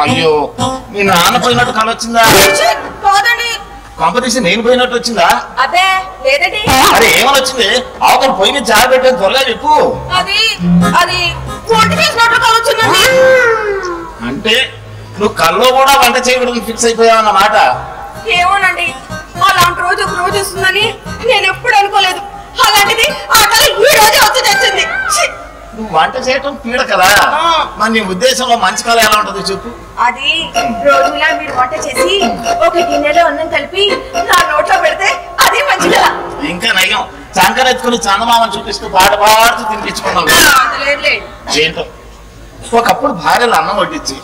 అయ్యో మీ నాన్న పోయినట్టు కళ వచ్చిందా? కాంపిటీషన్ నేను పోయినట్టు వచ్చిందా? అదే లేదండి. అరే ఏమని వచ్చింది? అవతల పొయ్యి మీద చాయ్ పెట్టాను, త్వరగా చెప్పు. అది అది వంట చేసినట్టు కళ వచ్చిందండి. అంటే నువ్వు కల్లో కూడా వంట చేయకూడదు ఫిక్స్ అయిపోయావు అన్నమాట. ఏమోనండి, అలాంటి రోజు ఒక రోజు వస్తుందని నేను ఎప్పుడు అనుకోలేదు. అలాంటిది ఆ కళ ఈ రోజే వచ్చి తెచ్చింది. నువ్వు వంట చేయటం పీడ కదా, మరి నీ ఉద్దేశంలో మంచి కళ ఎలా ఉంటుందో చెప్పు. అది రోజులా మీరు వంట చేసి ఒక గిన్నెలో అన్నం కలిపి నా నోట్లో పెడితే అది మంచి కళ. ఇంకా నయం, చంకరెత్తుకుని చందమామని చూపిస్తూ పాట పాడుతూ తినిపించుకున్నావు. ఏంటో ఒకప్పుడు భార్యలు అన్నం వడ్డించి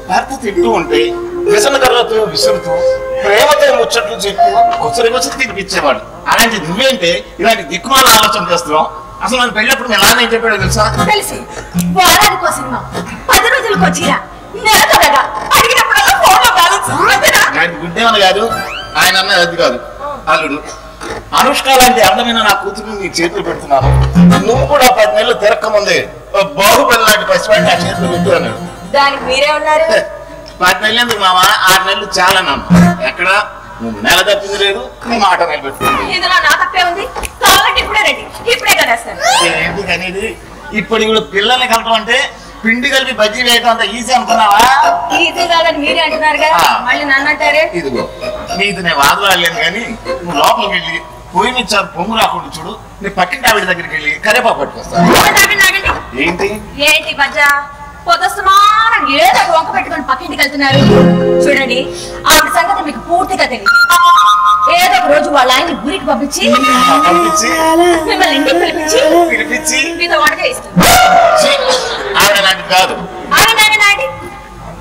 భర్త తింటూ ఉంటే విసన కర్రతో విసురుతూ ప్రేమతో ముచ్చట్లు చెప్పు కొసరి కొసరి తినిపించేవాడు. అలాంటి నువ్వేంటే ఇలాంటి దిక్కుమాల ఆలోచన చేస్తున్నావు? అసలు నన్ను పెళ్ళప్పుడు మీ నాన్న ఏం చెప్పాడో తెలుసా? తెలిసి వారానికి సినిమా, 10 రోజులకు చీర, నెలకొనగా అడిగినప్పుడల్లా ఫోన్లో బ్యాలెన్స్. గుడ్డేమని కాదు, ఆయన అన్నది అది కాదు. అల్లుడు అనుష్క లాంటి అందమైన నా కూతురు నీ చేతులు పెడుతున్నాను, నువ్వు కూడా 10 నెలలు తిరక్క ముందే బాహుబలి లాంటి పసివాడిని నా చేతులు పెట్టు అన్నాడు. దానికి మీరే ఉన్నారు. 10 నెలలు ఎందుకు మామా, 6 నెలలు చాలా నన్ను. ఎక్కడ నువ్వు నెల తప్పింది లేదు, నీ మాట నిలబెట్టుకుంది. ఇందులో నా తప్పే ఉంది. కావాలంటే ఇప్పుడే రెడీ, ఇప్పుడే కనేస్తాను. ఏంటి అనేది ఇప్పుడు ఇప్పుడు పిల్లల్ని కలపడం అంటే పిండి కలిపి బజ్జీ వేయటం అంత ఈజీ అనుకున్నావా? ఈజీ కాదని మీరే అంటున్నారు కదా, మళ్ళీ నన్ను అంటారే. ఇదిగో నీది నేను వాదులాడలేను కానీ నువ్వు లోపలికి వెళ్ళి పొయ్యి మీద పొంగు రాకుండా చూడు, నీ పక్కింటి ఆవిడ దగ్గరికి వెళ్ళి కరేపాకు పట్టుకొస్తాను. ఏంటి ఏంటి బజ్జా పొద్దుమానం ఏదో వంక పెట్టుకొని పక్కింటికి వెళ్తున్నారు? చూడండి, ఆవిడ సంగతి మీకు పూర్తిగా తెలియదు. ఏదో ఒక రోజు వాళ్ళ ఆయన గురికి పంపించి మిమ్మల్ని ఇంటికి పిలిపించి మీతో వంట చేయిస్తుంది. ఆవిడ లాంటి కాదు.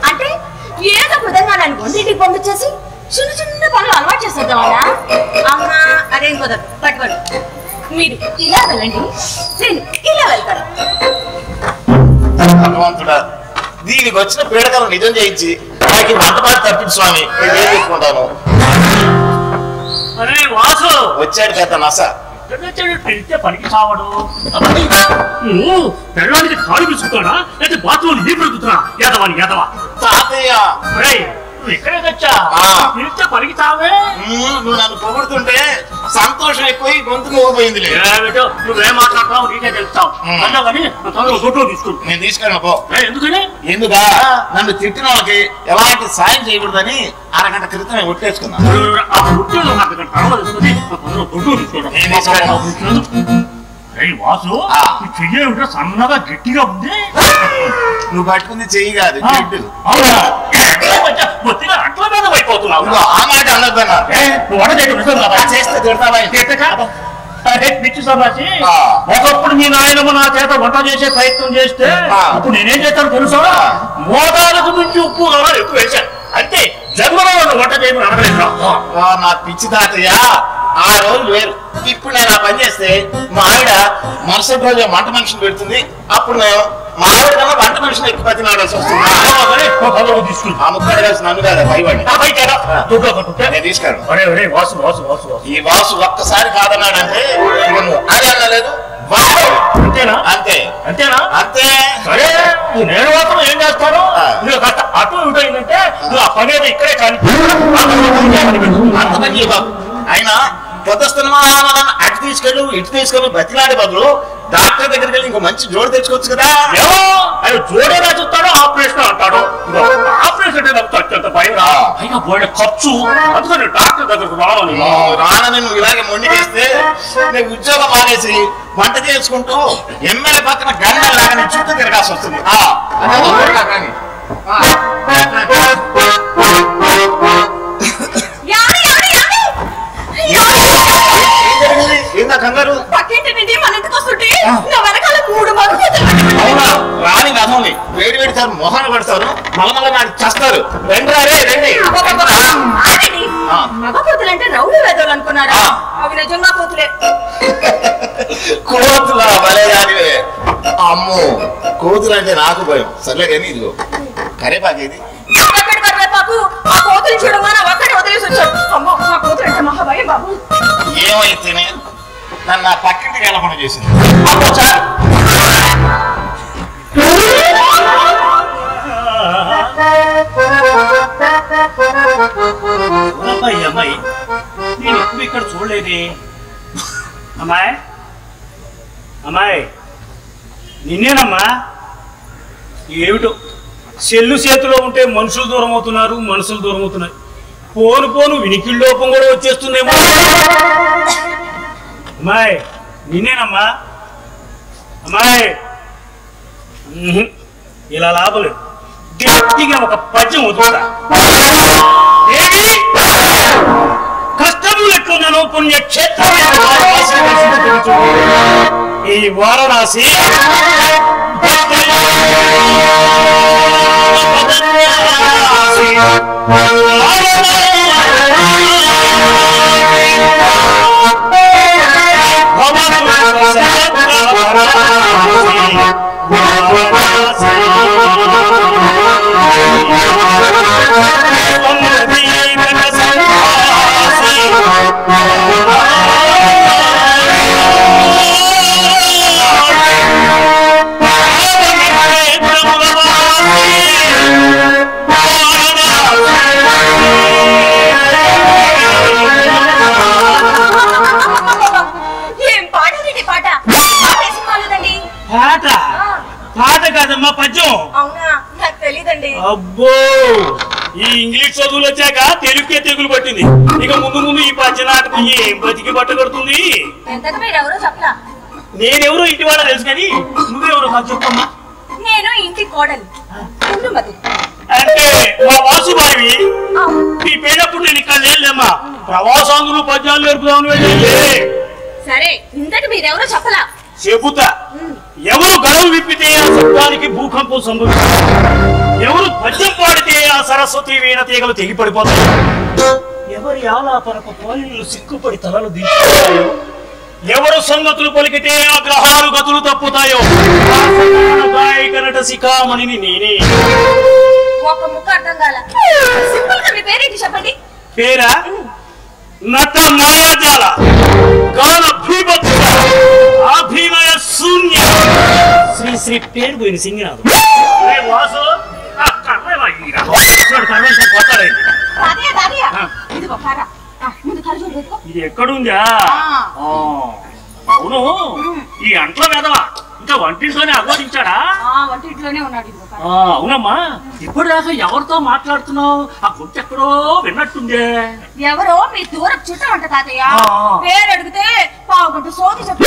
అంటే ఏదో ఒక విధంగా నన్ను వంటింటికి పంపించేసి చిన్న చిన్న పనులు అలవాటు చేసేద్దాం అలా. అమ్మా అదేం కుదరదు, పట్టుకోండి. మీరు ఇలా వెళ్ళండి, నేను ఇలా వెళ్తాను. భగవంతుడా, దీనికి వచ్చిన పీడకలు నిజం చేయించి నాకు వంట పాటు తప్పింది స్వామి, నేను తీసుకుంటాను. వచ్చాడు కదా నస. పనికి సావడు పెళ్ళానికి కాలు తీసుకుంటాడా లేదా బాత్రూమ్ నీ పెరుగుతున్నా? యాదవాని యాదవా తాతయ్య ఇక్కడే తెచ్చా పిలిస్తే పనికి సావే. నువ్వు నన్ను పొగుడుతుంటే సంతోషం ఎక్కువ గొంతు పోయింది. నువ్వేం మాట్లాడతావు నీకే తెలుస్తావు అన్నా కానీ ఫోటో తీసుకుంటా. నేను తీసుకెళ్ళను పో. ఎందుకని? ఎందుకా నన్ను తిట్టిన వాళ్ళకి ఎలాంటి సాయం చేయకూడదని అరగంట క్రితమే ఒట్టేసుకున్నాను. వాసు చెయ్యి ఉంటే సన్నగా గట్టిగా ఉంది. నువ్వు పట్టుకుంది చెయ్యి కాదు, అట్ల మీద అయిపోతున్నావు. ఆ మాట అనొద్దన్నా. చేస్తే తిడతావా? పిచ్చి సభాసి, ఒకప్పుడు మీ నాయనమ్మ నా చేత వంట చేసే ప్రయత్నం చేస్తే అప్పుడు నేనేం చేస్తాను తెలుసా? మోతాదుకు మించి ఉప్పు కావాలి ఎక్కువ వేశాను. అంతే, జన్మలో వంట చేయమని అనగలేదు. నా పిచ్చి తాతయ్య ఆ రోజు వేరు. ఇప్పుడు నేను ఆ పని చేస్తే మా ఆవిడ మరుసటి రోజు వంట మనిషిని పెడుతుంది. అప్పుడు నేను మా ఆవిడ కన్నా వంట మనిషిని ఎక్కువ బతిలాడాల్సి వస్తుంది. ఆ ముక్కడు కలిసి నన్ను కదా పైవాడిని తీసుకెళ్ళను. ఈ వాసు ఒక్కసారి కాదన్నాడంటే నువ్వు అదే అనలేదు. అంతేనా? అంతే. అంతేనా? అంతే. సరే, నేను మాత్రం ఏం చేస్తాను? నువ్వు కాస్త అటు ఇటు అయిందంటే నువ్వు ఆ పని ఏదో ఇక్కడే కానీ అంత పని బాబు. అయినా పొద్దుస్తున్నా అటు తీసుకెళ్ళు ఇటు తీసుకెళ్ళు బతిలాడే బదులు డాక్టర్ దగ్గరికి వెళ్ళి ఇంకో మంచి జోడు తెచ్చుకోవచ్చు కదా. ఆయన జోడేలా చూస్తాడో ఆపరేషన్ అంటాడు. ఆపరేషన్ అంటే నాకు అత్యంత భయం. అయినా పోయిన ఖర్చు, అందుకని డాక్టర్ దగ్గరకు రానని నువ్వు ఇలాగే మొండి చేస్తే నేను ఉద్యోగం మానేసి వంట చేసుకుంటూ ఎమ్మెల్యే పక్కన గంటల లాగా నేను చుట్టూ తిరగాల్సి వస్తుంది. కంగారు రాని రథంని వేడి వేడి సార్ మొహాన్ని పడతారు, మలమల నాటి చేస్తారు. రండి రే రండి. మగ కోతులంటే రౌడీ వేదోలు అనుకున్నారా? అవి నిజంగా కోతులే. కోతులా భలే దానివే. అమ్మో, కోతులంటే నాకు భయం. సర్లే కానీ ఇదిగో కరేపాకేది. ఎక్కడి కరివేపాకు? ఆ కోతులు చూడగానే ఒక్కడే వదిలేసి వచ్చాడు. అమ్మో, ఆ కోతులు అంటే మహా భయం బాబు. ఏమైతేనే నన్ను నా పక్కింటికి వెళ్ళకుండా చేసింది. అమ్మో సార్, చూడలేది. అమ్మాయి అమ్మాయి నిన్నేనమ్మా. ఏమిటో సెల్లు చేతిలో ఉంటే మనుషులు దూరం అవుతున్నారు, మనుషులు దూరం అవుతున్నారు. పోను పోను వినికిడి లోపం కూడా వచ్చేస్తుందేమో. అమ్మాయి నిన్నేనమ్మా. అమ్మాయి ఇలా లాభలేదు. గట్టిగా ఒక పద్యం వదులుతా. కష్టములు ఎట్లున్నాను పుణ్యక్షేత్రం ఈ వారణాసి అబ్బో ఈ ఇంగ్లీష్ చదువులు వచ్చాక తెలుగుకే తెగులు పట్టింది. ఇక ముందు ముందు ఈ పద్య నాటకం ఏం బతికి పట్టగడుతుంది. నేనెవరో ఇంటి వాళ్ళ తెలుసు కానీ నువ్వెవరో నాకు చెప్పమ్మా. నేను ఇంటి కోడలు అంటే మా వాసుబాయి. నీ పేరప్పుడు నేను ఇక్కడ లేదమ్మా. ప్రవాసాంగులు పద్యాలు నేర్పుదామని. సరే ఇంతటి మీరెవరో చెప్పలా. చెబుతా. ఎవరు గడవ విప్పితే ఆ శబ్దానికి భూకంపం సంభవిస్తుంది. ఎవరు పద్యం పాడితే ఆ సరస్వతి వీణ తీగలు తెగి పడిపోతాయి. ఎవరి ఆలాపనకు పోలిళ్ళు సిక్కుపడి తలలు దించుతాయో, ఎవరు సంగతులు పలికితే ఆ గ్రహాలు గతులు తప్పుతాయో నట శిఖామణిని నేనే. ఒక ముక్క అర్థం కాల. మీ పేరేంటి చెప్పండి. పేరా నట మాయాజాల గాన భీభత్స అభినయ శూన్య శ్రీ శ్రీ పేరు పోయిన సింగనాథ్. వాసు ఇది ఎక్కడుందా? అవును ఈ అంట్ల వెదవా ఇంకా వంటింట్లోనే ఆలోచించాడా? వంటింట్లోనే ఉన్నాడు. అవునమ్మా. ఇప్పుడు దాకా ఎవరితో మాట్లాడుతున్నావు? ఆ గుర్తు ఎక్కడో విన్నట్టుందే. ఎవరో మీ దూరం చుట్టమంట తాతయ్య. పేరు అడిగితే పావుగంట సోది చెప్పి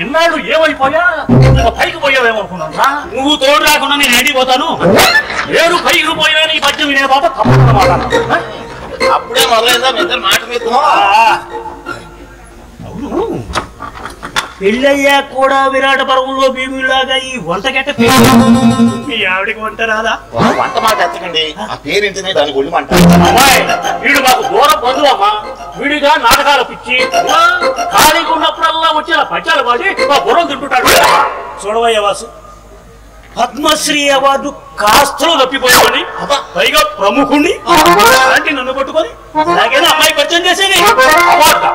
ఎన్నాళ్ళు ఏమైపోయా? పైకి పోయావేమనుకున్నా. నువ్వు తోడు రాకుండా నేను ఏడిపోతాను. ఏడు పైకి పోయినా నీ పద్యం వినే బాబా తప్పకుండా మాట్లాడతాను. అప్పుడే మొదలైందా మీ ఇద్దరు మాట మీద? అవును పెళ్ళయ్యా కూడా విరాట పర్వంలో భీములాగా ఈ వంట గట్ట మీ ఆవిడికి వంట రాదా? వంట మాట ఎత్తకండి. ఆ పేరింటినే దాని ఒళ్ళు మంట. వీడు మాకు దూరం బంధువు అమ్మా. వీడిగా నాటకాలు పిచ్చి ఖాళీగా ఉన్నప్పుడల్లా వచ్చి పద్యాలు పాడి మా బుర్రం తింటుంటాడు. చూడవయ్య వాసు, పద్మశ్రీ అవార్డు కాస్తలో తప్పిపోయామని పైగా ప్రముఖుణ్ణి అలాంటి నన్ను పట్టుకొని అలాగేనా అమ్మాయి పరిచయం చేసేది? అవార్డా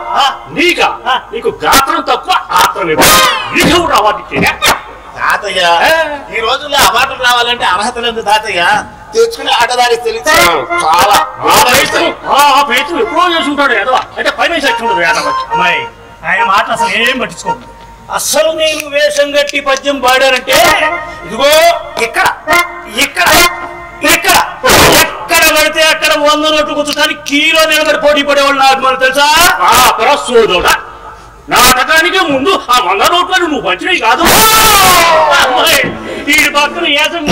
నీకా? నీకు గాత్రం తక్కువ ఆత్రం నీకు కూడా అవార్డు ఇచ్చేది. తాతయ్య ఈ రోజుల్లో అవార్డులు రావాలంటే అర్హత లేదు తాతయ్య. తెచ్చుకుని ఆటదారి తెలిసి చాలా ప్రయత్నం ఎప్పుడో చేసి ఉంటాడు ఎదవా. అంటే పైన వచ్చి ఉండదు ఎదవ. అమ్మాయి ఆయన మాట అసలు ఏం పట్టించుకోండి. అసలు నేను వేషం గట్టి పద్యం పాడానంటే ఇదిగో ఇక్కడ ఇక్కడ ఇక్కడ ఎక్కడ పడితే అక్కడ 100 నోట్లు కూర్చోడానికి కిలో నిలబడి పోటీ పడేవాళ్ళు నాకు మనం తెలుసా? సోదోడా నాటకానికి ముందు ఆ 100 నోట్లను నువ్వు పంచినవి కాదు. వీడి పక్కన ఏసం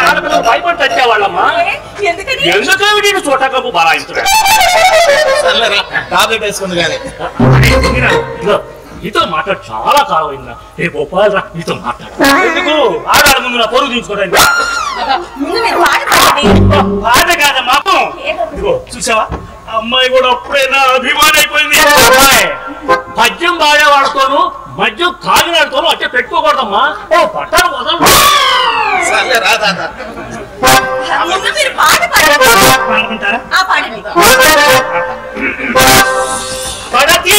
ఆడపిల్లలు భయపడి తెచ్చేవాళ్ళమ్మా. ఎందుకవి నేను చోటకప్పు బలాయిస్తున్నాడు. టాబ్లెట్ వేసుకుంది కానీ నీతో మాట్లాడు చాలా కాలం అయిందా. రేపు ఒప్పాలరా నీతో మాట్లాడు. ఎందుకు ఆడాలి ముందు నా పొరుగు తీసుకోవడానికి. పాట కాదమ్మా. ఇదిగో చూసావా అమ్మాయి కూడా అప్పుడే నా అభిమానం అయిపోయింది. పద్యం పాడేవాడుతోను మద్యం కాగినాడుతోను అంటే పెట్టుకోకూడదమ్మా. ఓ పట్టాలు వదలు. పాడుకుంటారా? పడతి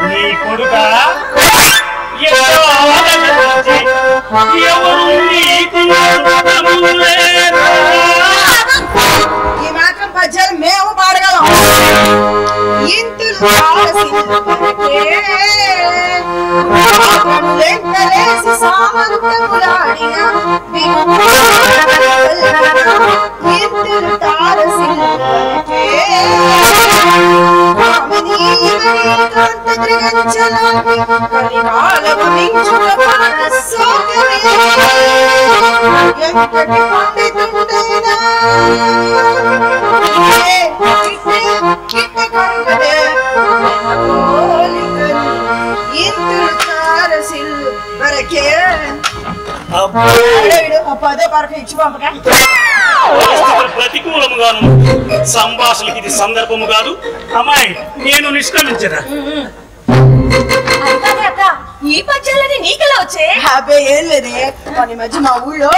నీ కొడుక ప్రతికూలముగాను సంభాషణకి ఇది సందర్భము కాదు. అమ్మాయి నేను నిష్క్రమించదా? ఈ పద్యాలని నీకెలా వచ్చే? అబ్బే ఏం లేదే, మన మధ్య మా ఊళ్ళో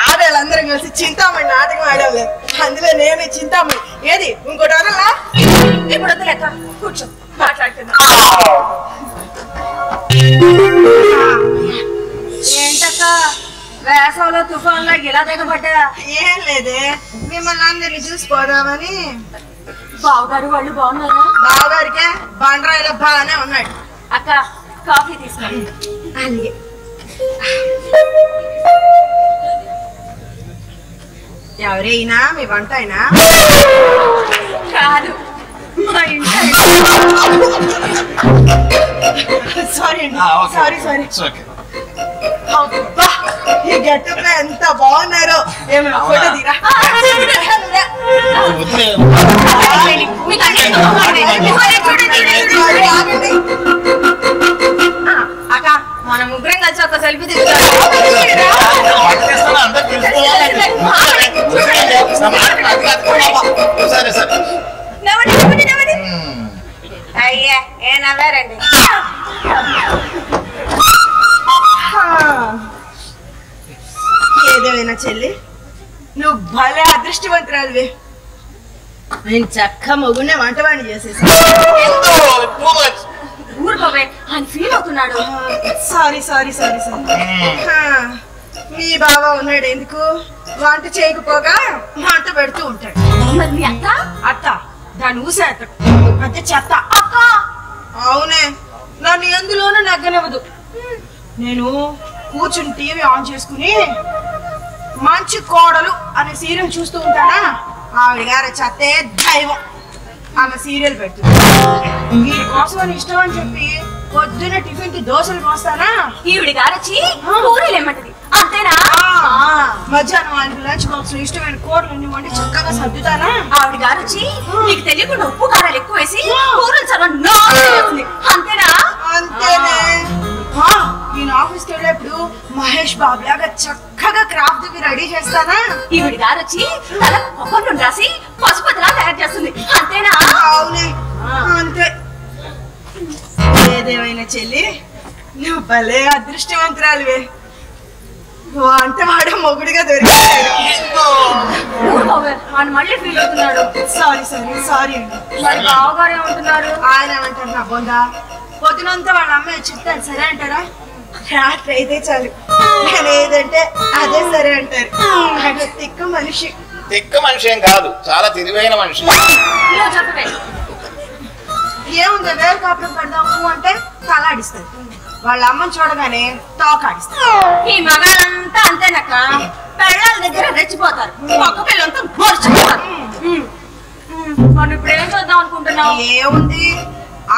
ఆడవాళ్ళందరం కలిసి చింతామణి నాటకం ఆడేవాళ్ళే. అందులో నేనే చింతామణి. ఏది ఇంకోటి వదలా? ఇప్పుడు వద్దులేక కూర్చో, మాట్లాడుతున్నా. ఏంటక్క వేసవలో తుఫాన్లో ఇలా దిగబడ్డా? ఏం లేదే, మిమ్మల్ని అందరినీ చూసిపోదామని. బావగారు వాళ్ళు బాగున్నారా? బావగారికే బండరాయిలో బాగానే ఉన్నాడు. అక్క కాఫీ తీసుకోండి. అలాగే. ఎవరైనా మీ వంట అయినా? కాదు, మా ఇంటి సారీ అండి, సారీ. ఈ గెటప్ లో ఎంత బాగున్నారో. ఏమైనా ఫోటో తీరా? అక్క మన ముగ్గురం కలిసి ఒక సెల్ఫీ తీసుకుంటాం. అయ్యా ఏ నవ్వారండి? ఏదేమైనా చెల్లి, నువ్వు భలే అదృష్టవంతురాలివే. నేను చక్క మొగునే వంటవాణి చేసేసి. ఊరుకోవే, ఆయన ఫీల్ అవుతున్నాడు. Sorry sorry sorry sorry. మీ బావ ఉన్నాడు ఎందుకు? వంట చేయకపోగా వంట పెడుతూ ఉంటాడు. మరి మీ అత్త? అత్త దాన్ని ఊసేట అంటే చెత్త. అక్క అవునే, నన్ను ఎందులోనూ నగ్గనివ్వదు. నేను కూర్చుని టీవీ ఆన్ చేసుకుని మంచి కోడలు అనే సీరియల్ చూస్తూ ఉంటానా, ఆవిడ గారి చెత్తే దైవం ఆమె సీరియల్ పెడుతుంది. వీడి కోసం అని ఇష్టం అని చెప్పి పొద్దున్న టిఫిన్ కి దోశలు పోస్తానా, ఈవిడి గారొచ్చి పూరీలు ఏమంటది అంతేనా? మధ్యాహ్నం ఆయనకు లంచ్ బాక్స్ లో ఇష్టమైన కూరలన్నీ వండి చక్కగా సర్దుతానా, ఆవిడ గారొచ్చి నీకు తెలియకుండా ఉప్పు కారాలు ఎక్కువ వేసి కూరలు చదవండి అంతేనా? అంతేనే. ఈయన ఆఫీస్కి వెళ్ళేప్పుడు మహేష్ బాబు లాగా చక్కగా క్రాఫ్ట్ కి రెడీ చేస్తానా, ఈవిడి గారొచ్చి తల కొబ్బరి రాసి పసుపతిలా తయారు చేస్తుంది అంతేనా? అవునే, అంతే. ఏదేమైనా చెల్లి, నువ్వు భలే అదృష్టవంతురాలివే. వంట వాడు మొగుడుగా దొరికాడు. మళ్ళీ ఫీల్ అవుతున్నాడు. సారీ సారీ సారీ అండి. మరి బావగారు ఏమంటున్నారు? ఆయన ఏమంటారు నా బొందా, పొద్దునంతా వాళ్ళ అమ్మాయి చెప్తాను సరే అంటారా? రాత్రి అయితే చాలు నేను ఏదంటే అదే సరే అంటారు. ఆయన తిక్క మనిషి. తిక్క మనిషి ఏం కాదు, చాలా తెలివైన మనిషి. చెప్పవే. ఏముంది, వేరు కాపురం పెడదాము అంటే తలాడిస్తారు, వాళ్ళ అమ్మని చూడగానే తోకాడిస్తారు. ఈ మగాళ్ళంతా అంతేనక్క, పెళ్ళాల దగ్గర రెచ్చిపోతారు, ఒక్క పిల్లంతా మర్చిపోతారు. మనం ఇప్పుడు ఏం చూద్దాం అనుకుంటున్నావు? ఏముంది,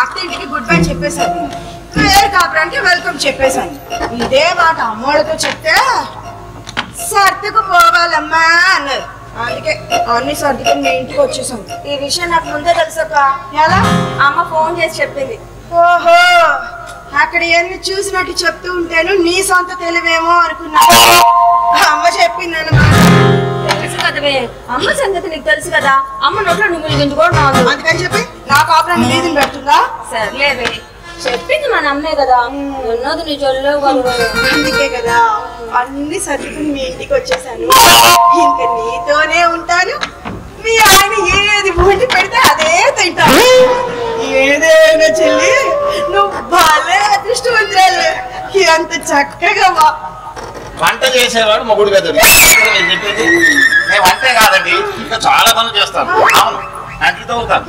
అత్తింటికి గుడ్ బై చెప్పేశాను, వేరు కాపురానికి వెల్కమ్ చెప్పేశాను. ఇదే మాట అమ్మోళ్ళతో చెప్తే సర్దుకు పోవాలమ్మా అన్నారు. అందుకే అన్ని సర్దుకుని మీ ఇంటికి వచ్చేసాను. ఈ విషయం నాకు ముందే తెలుసక్క. ఎలా? అమ్మ ఫోన్ చేసి చెప్పింది. ఓహో, అక్కడ ఎన్ని చూసినట్టు చెప్తూ ఉంటాను నీ సొంత తెలివేమో అనుకున్నా. అమ్మ చెప్పిందన్నమాట. తెలుసు కదవే, అమ్మ సంగతి నీకు తెలుసు కదా. అమ్మ నోట్లో నువ్వు ఎందుకు రాదు, అందుకని చెప్పి నా కాపురాన్ని వీధిని పెడుతుందా? సర్లేవే, చెప్పింది మన అమ్మే కదా, ఉన్నది నీ చొల్లేవు కదా. అందుకే కదా అన్ని సర్దుకుని మీ ఇంటికి వచ్చేసాను. ఇంకా నీతోనే ఉంటాను, మీ ఆయన ఏది వండి పెడితే అదే తింటాను. ఏదైనా చెల్లి, నువ్వు భలే అదృష్టవంతురాలు. ఎంత చక్కగా వంట చేసేవాడు మొగుడుగా దొరికాడు. నేను చెప్పేది నేను వంటే కాదండి, ఇంకా చాలా పనులు చేస్తాను. అవును, అంటితో అవుతాను,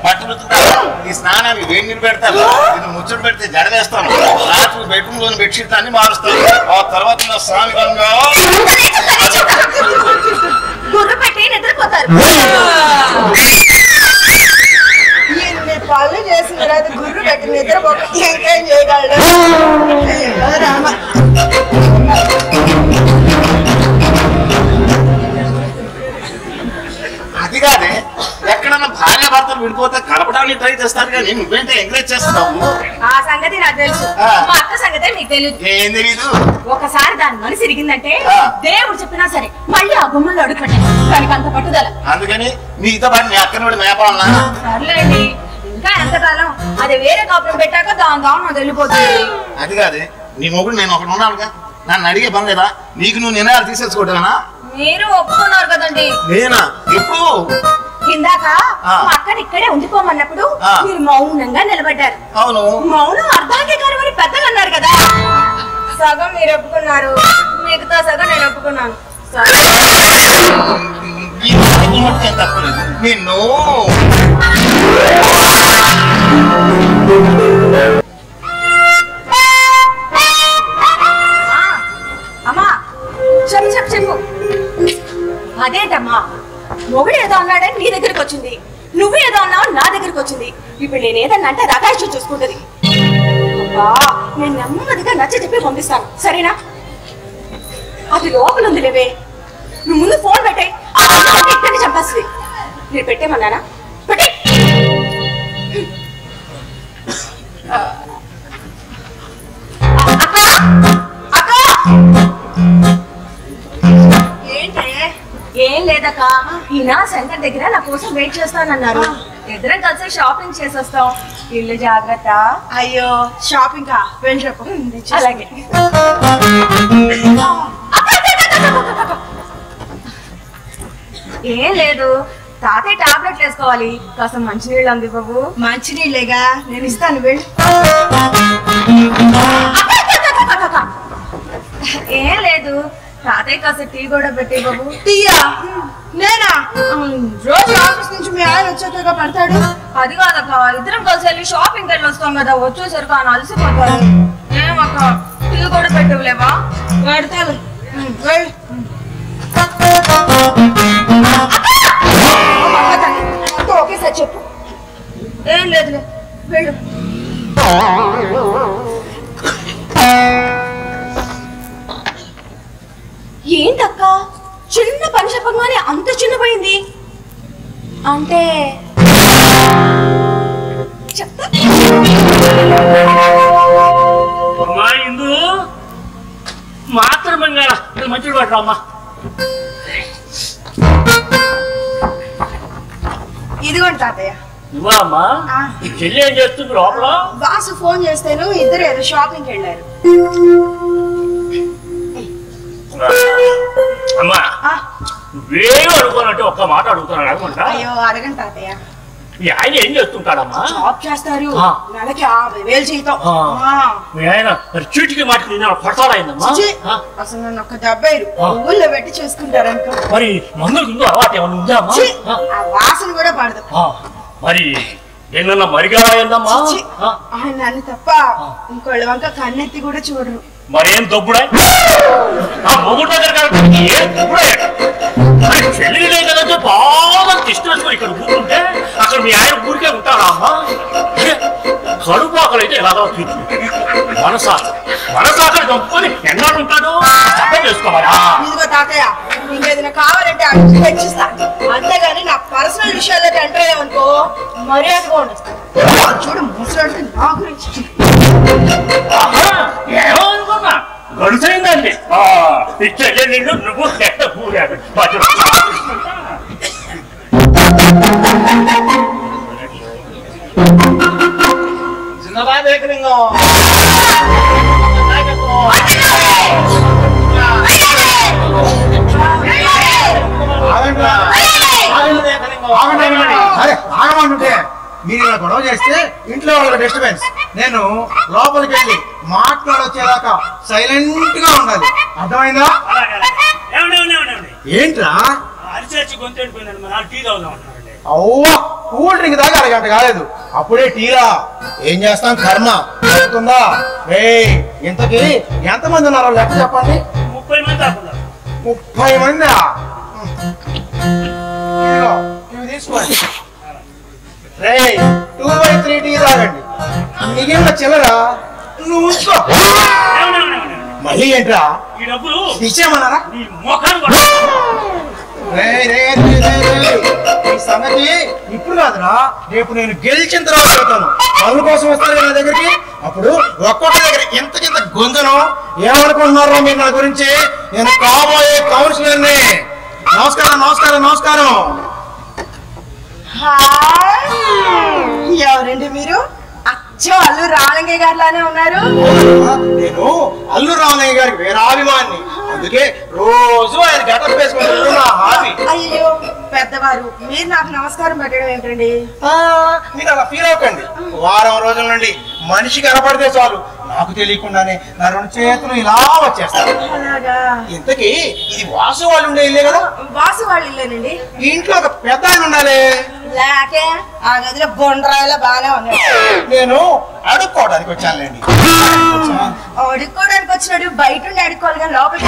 బట్టలు ఉతుకుతాను, ఈ స్నానానికి వేడి నీళ్ళు పెడతాను, ఇది ముచ్చట పెడితే జడ వేస్తాను, రాత్రి బెడ్రూమ్ లోని బెడ్షీట్ అన్ని మారుస్తాను. ఆ తర్వాత నా స్వామి గుర్రు పెట్టి నిద్రపోతారు. ఎన్ని పనులు చేసిన తర్వాత గుర్రు పెట్టి నిద్రపోక భార్తలు విడిపోతే కలపడానికి ట్రై చేస్తారు కానీ నువ్వేంటే ఎంకరేజ్ చేస్తున్నావు? ఆ సంగతి నాకు తెలుసు, మా అక్క సంగతే మీకు తెలియదు. ఏం తెలీదు? ఒకసారి దాని మనసు ఇరిగిందంటే దేవుడు చెప్పినా సరే మళ్ళీ ఆ గుమ్మల్లో అడుగుపెట్టాను. దానికి అంత పట్టుదల. అందుకని నీతో పాటు నీ అక్కని కూడా మేపాలన్నా? సర్లేండి, ఇంకా ఎంతకాలం? అది వేరే కాపురం పెట్టాక దాని దాని వెళ్ళిపోతుంది. అది కాదే, నీ మొగుడు నేను ఒకటి ఉన్నానుగా, నన్ను అడిగే పని లేదా? నీకు నువ్వు నిర్ణయాలు తీసేసుకోవటమేనా? మీరు ఒప్పుకున్నారు కదండి. నేనా? ఎప్పుడు? ఇందాక మా అక్కని ఇక్కడే ఉండిపోమన్నప్పుడు మీరు మౌనంగా నిలబడ్డారు. అవును. మౌనం అర్థాంగీకారం అని పెద్దగా అన్నారు కదా. సగం మీరు ఒప్పుకున్నారు, మిగతా సగం నేను ఒప్పుకున్నాను. తప్పలేదు నిన్ను. అమ్మా చెప్పు చెప్పు చెప్పు. అదేంటమ్మా, మొగుడు ఏదో అన్నాడని నీ దగ్గరికి వచ్చింది, నువ్వు ఏదో అన్నావు నా దగ్గరికి వచ్చింది. ఇప్పుడు నేను ఏదన్నా అంటే రకాయిషు చూసుకుంటది. అబ్బా, నేను నెమ్మదిగా నచ్చ చెప్పి పంపిస్తాను, సరేనా? అది లోపల ఉంది లేవే. నువ్వు ముందు ఫోన్ పెట్టాయి, ఇక్కడికి చంపేస్తుంది. నేను పెట్టేమన్నానా? పెట్టే. ఏం లేదక్క, ఈయన శంకర్ దగ్గర నా కోసం వెయిట్ చేస్తానన్నారు. ఇద్దరం కలిసి షాపింగ్ చేసేస్తాం. ఇల్లు జాగ్రత్త. అయ్యో షాపింగ్ కా వెళ్ళిపో. అలాగే. ఏం లేదు, తాతయ్య టాబ్లెట్లు వేసుకోవాలి. కాస్త మంచినీళ్ళు అంది బాబు. మంచినీళ్ళేగా, నేను ఇస్తాను వెళ్ళు. ఏం లేదు, తాతయ్య కాస్త టీ కూడా పెట్టి బాబు. టీయా? నేనా? రోజు ఆఫీస్ నుంచి మీ ఆయన వచ్చాక పడతాడు. అది కాదక్క, ఇద్దరం కలిసి వెళ్ళి షాపింగ్ వెళ్ళి వస్తాం కదా, వచ్చేసరికి ఆయన అలసిపోతారు. ఏమక్క, టీ కూడా పెట్టలేవా? పెడతాను, వెళ్ళు. ఒకేసారి చెప్పు. ఏం లేదులే, వెళ్ళు. ఏంటక్క, చిన్న పని చెప్పగానే అంత చిన్నపోయింది అంటే? చెప్తా. అమ్మా ఇందు మాత్రం మంచిది పడరా అమ్మా. ఇదిగోండి తాతయ్య. నువ్వా అమ్మా? చెల్లి ఏం చేస్తుంది లోపల? వాసు ఫోన్ చేస్తాను, ఇద్దరు ఏదో షాపింగ్ వెళ్ళారు. అమ్మా వేరే అడుగుతానంటే ఒక్క మాట అడుగుతున్నాడు, అడుగుంటా? అయ్యో అడగండి తాతయ్య. మీ ఆయన ఏం చేస్తుంటాడమ్మా? జాబ్ చేస్తారు, నెలకి 50,000 జీతం. మీ ఆయన మరి చీటికి మాటలు కొడతాడైందమ్మా? అసలు నన్ను ఒక 70 ఊళ్ళో పెట్టి చూసుకుంటారనుకో. మరి మందులు ముందు అలవాటు ఏమన్నా ఉందా అమ్మా? ఆ వాసన కూడా పడదు. మరి ఏమన్నా మరిగా అయిందమ్మా? ఆయన నన్ను తప్ప ఇంకోళ్ళ వంక కన్నెత్తి కూడా చూడరు. మరేం దొబ్బుడా? ఆ మొగుడు దగ్గర ఏం దొబ్బుడా? చెల్లి లేదంటే బాగా తీసుకొని ఇక్కడ కూర్చుంటే అక్కడ మీ ఆయన ఊరికే ఉంటారా అమ్మా? కడుపాకలైతే ఎలాగో మనసాకలి దొప్పుకొని ఎన్నాడు ఉంటాడు? అర్థం చేసుకోవాలా? ఇదిగో తాతయ్య, ఇంకేదైనా కావాలంటే అడిగి తెచ్చిస్తా, అంతేగాని నా పర్సనల్ విషయాల్లో ఎంటర్ అయ్యామనుకో మర్యాదగా ఉండదు. చూడు ముసలాడితే నా గురించి ఏమనుకున్నా గడుసైందండి. చెల్లి నిన్ను నువ్వు చెట్ట కూరాడు. జిందాబాద్ ఏకలింగం. అరే ఆగమంటుంటే మీరు ఇలా గొడవ చేస్తే ఇంట్లో వాళ్ళకి డిస్టర్బెన్స్. నేను లోపలికి వెళ్ళి మాట్లాడొచ్చేదాకా సైలెంట్ గా ఉండాలి, అర్థమైందా? ఏంట్రా అవ్వా, కూల్ డ్రింక్ దాకా అరగంట కాలేదు, అప్పుడే టీరా? ఏం చేస్తాం, కర్మ అవుతుందా? ఇంతకీ ఎంతమంది ఉన్నారో లెక్క చెప్పండి. 30 మంది. 30 మందా? ఇవి తీసుకోండి. 2/3 టీ తాగండి, మిగిలిన చిల్లరా నువ్వు ఉంచుకో. మళ్ళీ ఏంట్రా ఈ డబ్బులు ఇచ్చేయమన్నారా? ఈ సంగతి ఇప్పుడు కాదురా, కదా, రేపు నేను గెలిచిన తర్వాత చెప్తాను. పనుల కోసం వస్తారు కదా నా దగ్గరికి, అప్పుడు ఒక్కొక్క దగ్గర ఇంత గొంతును. ఏమనుకుంటున్నారో మీరు నా గురించి? నేను కాబోయే కౌన్సిలర్ని. నమస్కారం నమస్కారం నమస్కారం. ఎవరండి మీరు? అచ్చో అల్లు రామలింగయ్య గారిలానే ఉన్నారు. నేను అల్లు రామలింగయ్య గారికి వీరాభిమాని, అందుకే రోజు ఆయన గెటప్ వేసుకుంటారు నా హాబీ. అయ్యో పెద్దవారు, మీరు నాకు నమస్కారం పెట్టడం ఏంటండి? మీరు అలా ఫీల్ అవ్వకండి. వారం రోజుల నుండి మనిషి కనపడితే చాలు నాకు తెలియకుండానే నా 2 చేతులు ఇలా వచ్చేస్తారు. అలాగా? ఇంతకీ ఇది వాసు వాళ్ళు ఉండే ఇల్లే కదా? వాసు వాళ్ళు ఇల్లేనండి. ఈ ఇంట్లో ఒక పెద్ద ఆయన ఉండాలి. లేకే ఆ గదిలో బొండ్రాయిలా బాగానే ఉన్నాయి. నేను అడుక్కోవడానికి వచ్చానులేండి. అడుక్కోవడానికి వచ్చినాడు, బయట ఉండి అడుక్కోవాలి కానీ లోపలికి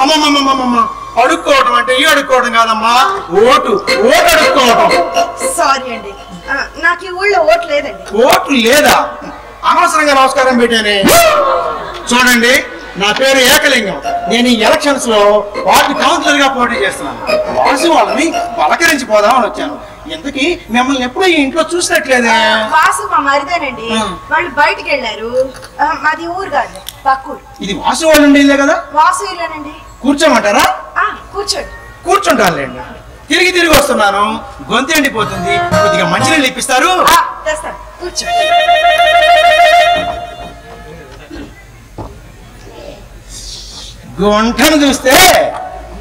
అమ్మమ్మమ్మమ్మ, అడుక్కోవడం అంటే ఈ అడుక్కోవడం కాదమ్మా, ఓటు అడుక్కోవడం. సారీ అండి, నాకు ఈ ఊళ్ళో ఓటు లేదండి. ఓటు లేదా? అనవసరంగా నమస్కారం పెట్టానే. చూడండి, నా పేరు ఏకలింగం. నేను ఈ ఎలక్షన్స్ లో వార్డు కౌన్సిలర్ గా పోటీ చేస్తున్నాను. వాసు వాళ్ళని పలకరించి పోదామని వచ్చాను. ఇంతకీ మిమ్మల్ని ఎప్పుడూ ఈ ఇంట్లో చూసినట్లేదే? వాసు మా మరిదేనండి, వాళ్ళు బయటికి వెళ్ళారు. మాది ఊరు కాదు, పక్కూరు. ఇది వాసు వాళ్ళు ఉండేదే కదా? వాసు ఇల్లేనండి. కూర్చోమంటారా? కూర్చోండి. కూర్చుంటానులేండి. తిరిగి వస్తున్నాను, గొంతు ఎండిపోతుంది. కొద్దిగా మంచినీళ్ళు ఇప్పిస్తారు? తెస్తాను, కూర్చోండి. గుంటను చూస్తే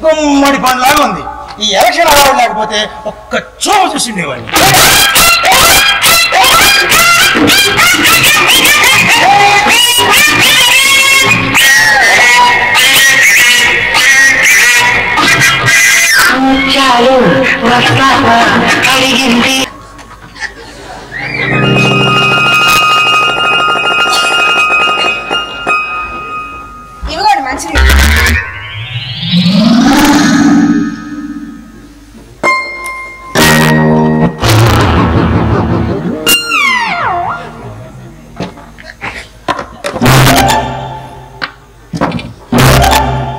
గుమ్మడి పండులాగా ఉంది. ఈ ఎలక్షన్ అవార్డు లేకపోతే ఒక్క చూపు చూసిండేవాడిని. ఇవ్వండి మంచిది.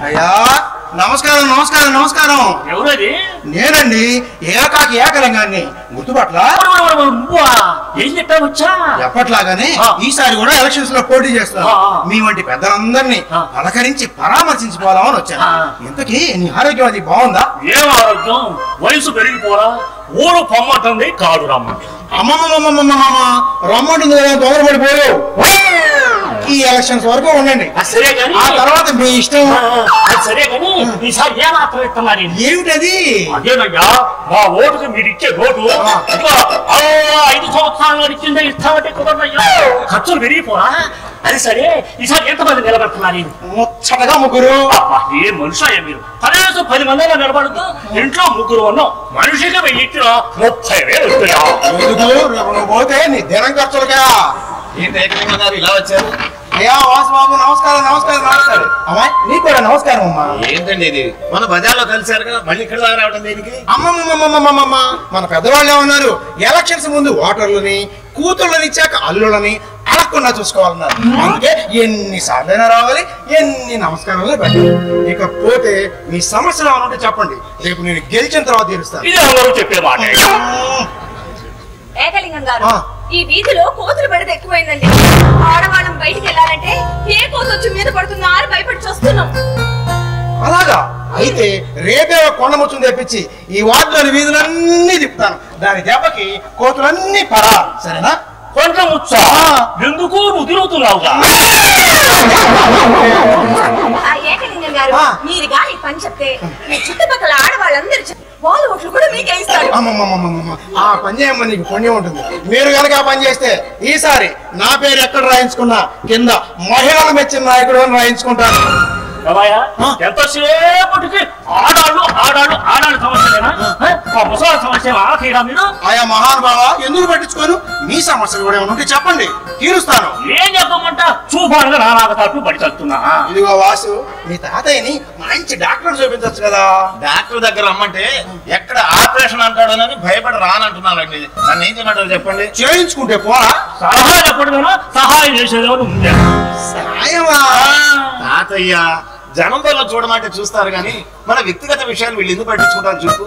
అయ్యా నమస్కారం నమస్కారం నమస్కారం. ఎవరది? నేనండి, ఏకాకి ఏకలింగాన్ని. గుర్తుపట్ల? ఏం చెప్పావచ్చా? ఎప్పట్లాగానే ఈసారి కూడా ఎలక్షన్స్ లో పోటీ చేస్తాను. మీ వంటి పెద్దలందరినీ పలకరించి పరామర్శించుకోవాలని వచ్చాను. ఇంతకీ నీ ఆరోగ్యం అది బాగుందా? ఏం ఆరోగ్యం? వయసు పెరిగిపోరా, ఊరు పొమ్మంటుంది, కాదు రమ్మంటుంది. అమ్మమ్మమ్మమ్మమ్మ, రమ్మంటుంది కదా, తొందరపడిపోయావు. ఈ ఎలక్షన్స్ వరకు ఉండండి, సరే కానీ ఆ తర్వాత మీ ఇష్టం. సరే కానీ ఈసారి ఏ మాత్రం ఇస్తున్నారు? ఏమిటది? అదేనయ్యా, మా ఓటుకు మీరు ఇచ్చే ఓటు 5 సంవత్సరాలు ఇచ్చిందే ఇస్తామంటే కుదరదయ్యా, ఖర్చులు పెరిగిపోరా. అది సరే, ఈసారి ఎంతమంది నిలబడుతున్నారు? ముచ్చటగా 3. ఏ మనుషులయ్యా మీరు? కనీసం 10 మందిలో నిలబడుతూ ఇంట్లో 3 ఉన్నాం. మనిషికి 1000 ఇచ్చినా 30,000 వస్తాయా? ఎందుకు రేపు నువ్వు పోతే నీ దినం ఖర్చులుగా. ఇలా వచ్చారు? అయ్యా వాసుబాబు, నమస్కారం నమస్కారం నమస్కారం. అమ్మాయి నీకు కూడా నమస్కారం అమ్మా. ఏంటండి ఇది? మన బజార్లో కలిసారుగా, మళ్ళీ ఇక్కడ రావడం దేనికి? అమ్మమ్మమ్మమ్మమ్మమ్మ, మన పెద్దవాళ్ళు ఏమన్నారు? ఎలక్షన్స్ ముందు ఓటర్లని, కూతుళ్ళని ఇచ్చాక అల్లులని అడగకుండా చూసుకోవాలన్నారు. అందుకే ఎన్నిసార్లైనా రావాలి, ఎన్ని నమస్కారాలు పెట్టాలి. ఇకపోతే మీ సమస్యలు ఏమైనా ఉంటే చెప్పండి, రేపు నేను గెలిచిన తర్వాత తీరుస్తాను. ఇది అందరూ చెప్పే మాట. ఏకలింగం గారు, ఈ వీధిలో కోతులు పడితే ఎక్కువైందండి. ఆడవాళ్ళం బయటికి వెళ్ళాలంటే ఏ కోత వచ్చి మీద పడుతుందా అని భయపడి చూస్తున్నాం. అలాగా? అయితే రేపే కొండ ముచ్చుని తెప్పించి ఈ వార్డులోని వీధులన్నీ తిప్పుతాను. దాని దెబ్బకి కోతులన్నీ పరా. సరేనా? కొండ ముచ్చ ఎందుకు నువ్వు తిరుగుతున్నావుగా? ఏకలింగం గారు, మీరు గాని పని చెప్తే మీ చుట్టుపక్కల ఆడవాళ్ళందరూ వాళ్ళ ఓట్లు కూడా మీకే ఇస్తారు. ఆ పని చేయమని నీకు పుణ్యం ఉంటుంది. మీరు కనుక ఆ పని చేస్తే ఈసారి నా పేరు ఎక్కడ రాయించుకున్నా కింద మహిళలు మెచ్చిన నాయకుడు అని రాయించుకుంటాను. ఎంతసేపటికి ఆడాళ్ళు ఆడాళ్ళు ఆడాళ్ళు సమస్యలేనా? ముసలి సమస్య ఆఖీరా మీరు? ఆయా మహానుభావ, ఎందుకు పట్టించుకోను? మీ సమస్యలు కూడా ఏమైనా ఉంటే చెప్పండి, తీరుస్తాను. ఏం చెప్పమంట? చూపానుగా నానాక తట్టు పడి చస్తున్నా. ఇదిగో వాసు, మీ తాతయ్యని మంచి డాక్టర్ చూపించచ్చు కదా. డాక్టర్ దగ్గర రమ్మంటే ఎక్కడ ఆపరేషన్ అంటాడోనని భయపడి రానంటున్నానండి. నన్ను ఏం చేయమంటారు చెప్పండి? చేయించుకుంటే పోరా. సలహా చెప్పడమేనా, సహాయం చేసేదేమో ఉందే. సాయమా? తాతయ్య జనం వల్ల చూడమంటే చూస్తారు కానీ మన వ్యక్తిగత విషయాలు వీళ్ళు ఎందుకు పట్టించుకుంటారు చెప్పు?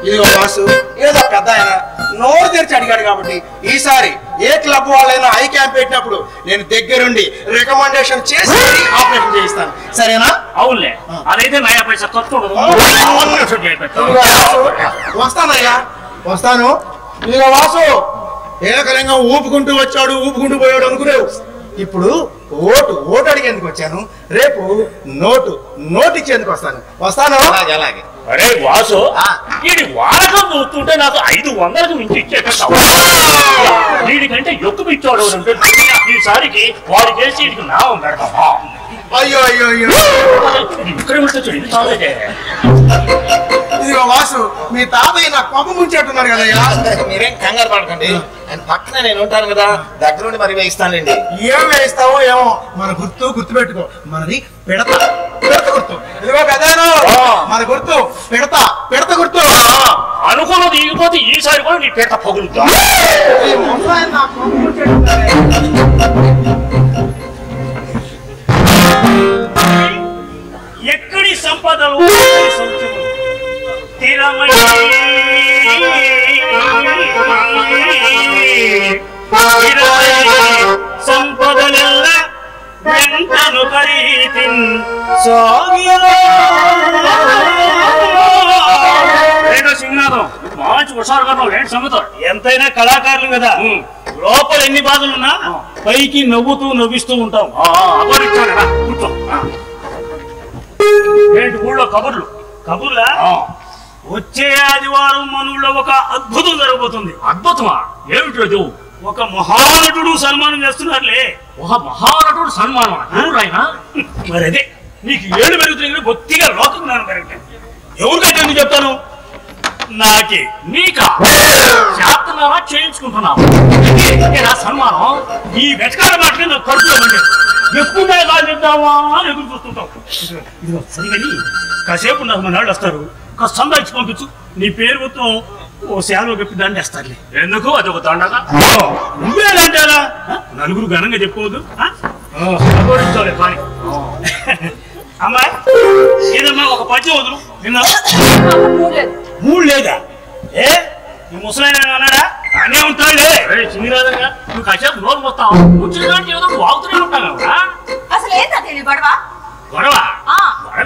ఇదిగో బాసు, ఏదో పెద్ద ఆయన నోరు తెరిచి అడిగాడు కాబట్టి ఈసారి ఏ క్లబ్ వాళ్ళైనా ఐ క్యాంప్ పెట్టినప్పుడు నేను దగ్గరుండి రికమెండేషన్ చేసి ఆపరేషన్ చేయిస్తాను. సరేనా? అవునులే, అదైతే నయా పైసా ఖర్చు ఉండదు. వస్తానయ్యా, వస్తాను. ఇదిగో వాసు, ఏకలింగం ఊపుకుంటూ వచ్చాడు ఊపుకుంటూ పోయాడు అనుకునేవు. ఇప్పుడు ఓటు అడిగేందుకు వచ్చాను. రేపు నోటు ఇచ్చేందుకు వస్తాను. అలాగే. అరే వాసు, వీడి వాడకం చూస్తుంటే నాకు 500కు మించి ఇచ్చేట. వీడికంటే ఎక్కువ ఇచ్చాడు అంటే ఈసారికి వాడు చేసి వీడికి నామం పెడతామా? అయ్యో అయ్యో అయ్యో, ఇక్కడ ఇది చాలే. ఇదిగో వాసు, మీ తాతయ్య నాకు పంప ముంచేట్టున్నారు కదయ్యా. మీరేం కంగారు పడకండి, ఆయన పక్కన నేను ఉంటాను కదా, దగ్గరుండి మరి వేయిస్తానండి. ఏం వేయిస్తావో ఏమో, మన గుర్తు పెట్టుకో, మనది పిడత గుర్తు. ఇదిగో కదాను, మన గుర్తు పిడత గుర్తు. అనుకున్నది ఇగిపోతే ఈసారి కూడా నీ పేట పగులుతా. ఎక్కడి సంపదలు స్థిరమై సంపదలెల్ల వెంటను కరీతిన్ సాగిలో. రేడో సింగనాథం, మంచి హుషారుగా ఏంటి సంగతం? ఎంతైనా కళాకారులు కదా, లోపల ఎన్ని బాధలున్నా పైకి నవ్విస్తూ ఉంటాం. కూర్చో. ఏంటి ఊళ్ళో కబుర్లా? వచ్చే ఆదివారం మన ఊళ్ళో ఒక అద్భుతం జరగబోతుంది. అద్భుతమా? ఏమిటో? ఒక మహానటుడు సన్మానం చేస్తున్నారులే. ఒక మహానటుడు సన్మానం? ఎవరైనా? మరి అదే నీకు ఏడు పెరుగుతుంది, బొత్తిగా లోక జ్ఞానం పెరగటం. ఎవరికైతే ఎందుకు చెప్తాను? నాకే. నీకా? చేస్తున్నావా చేయించుకుంటున్నావా? సన్మానం ఈ వెటకాల మాటలే నాకు కడుపులో ఉండేది. ఎప్పుడే కాదు చెప్తావా అని ఎదురు చూస్తుంటావు. ఇదిగో సరిగని కాసేపు నాకు మన వాళ్ళు వస్తారు, కాస్త సందాయించి పంపించు. నీ పేరు మొత్తం ఓ శాలో చెప్పి దాన్ని వేస్తారులే. ఎందుకు? అదొక దండగా. నువ్వేదంటారా? నలుగురు ఘనంగా చెప్పుకోవద్దు. గౌరవించాలి కానీ. అమ్మాయి ఏదమ్మా ఒక పద్యం వదులు. నిన్న మూడు లేదా? ఏ ఈ ముసలైన అన్నాడా? అనే ఉంటాడులే. చిన్నరాదంగా నువ్వు కాసేపు నోరు మొత్తావు. వచ్చిన ఏదో వాగుతూనే ఉంటావు కదా. అసలు ఏంటో తెలియదు గొడవ. గొడవ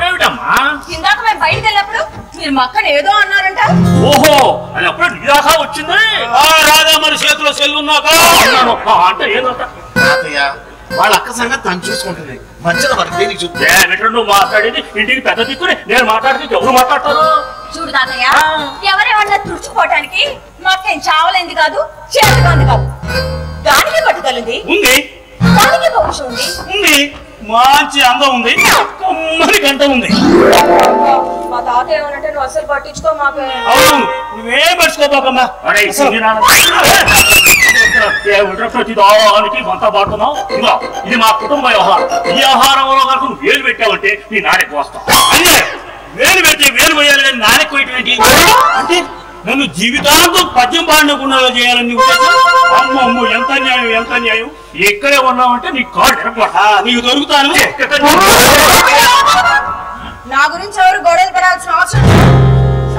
ఏమిటమ్మా? ఇందాక మేము బయటకు వెళ్ళినప్పుడు మీరు మక్కన ఏదో అన్నారంట. ఓహో, అది అప్పుడే నిరాశ వచ్చింది. రాదా మరి చేతిలో సెల్లున్నాక అంటే ఏందంట? వాళ్ళ అక్క సంగతి తను చూసుకుంటుంది, మధ్యలో మరి దేనికి చూస్తే నువ్వు మాట్లాడేది ఇంటికి పెద్ద దిక్కుని నేను మాట్లాడితే ఎవరు మాట్లాడతారు? చూడు తాతయ్య, ఎవరేమన్నా తుడుచుకోవటానికి మక్కేం చావలేంది కాదు, చేతగాంది కాదు. దానికి పట్టుదలుంది ఉంది, దానికి పౌరుషం ఉంది. మంచి అందం ఉంది, కమ్మని గంట ఉంది. మా తాత ఏమనంటే నువ్వు అసలు పట్టించుకో మాకు. అవును, నువ్వేం పట్టుకోబాకమ్మా. ప్రతిదానికి వంట పడుతున్నావు. ఇది మా కుటుంబ వ్యవహారం. ఈ ఆహారంలో కనుక నువ్వు వేలు పెట్టావంటే నీ నాణ్యకు వస్తావు. అంటే వేలు పెట్టి వేలు పోయాలి కానీ నాణ్యకు ఏంటి అంటే నన్ను జీవితాంతం పద్యం పాడకుండా చేయాలని ఉద్దేశం. అమ్మమ్మ ఎంత అన్యాయం, ఎంత అన్యాయం. ఎక్కడే ఉన్నావంటే నీ కాడు ఎరగొట్ట, నీకు దొరుకుతాను. నా గురించి ఎవరు గొడవలు పడాల్సిన అవసరం లేదు.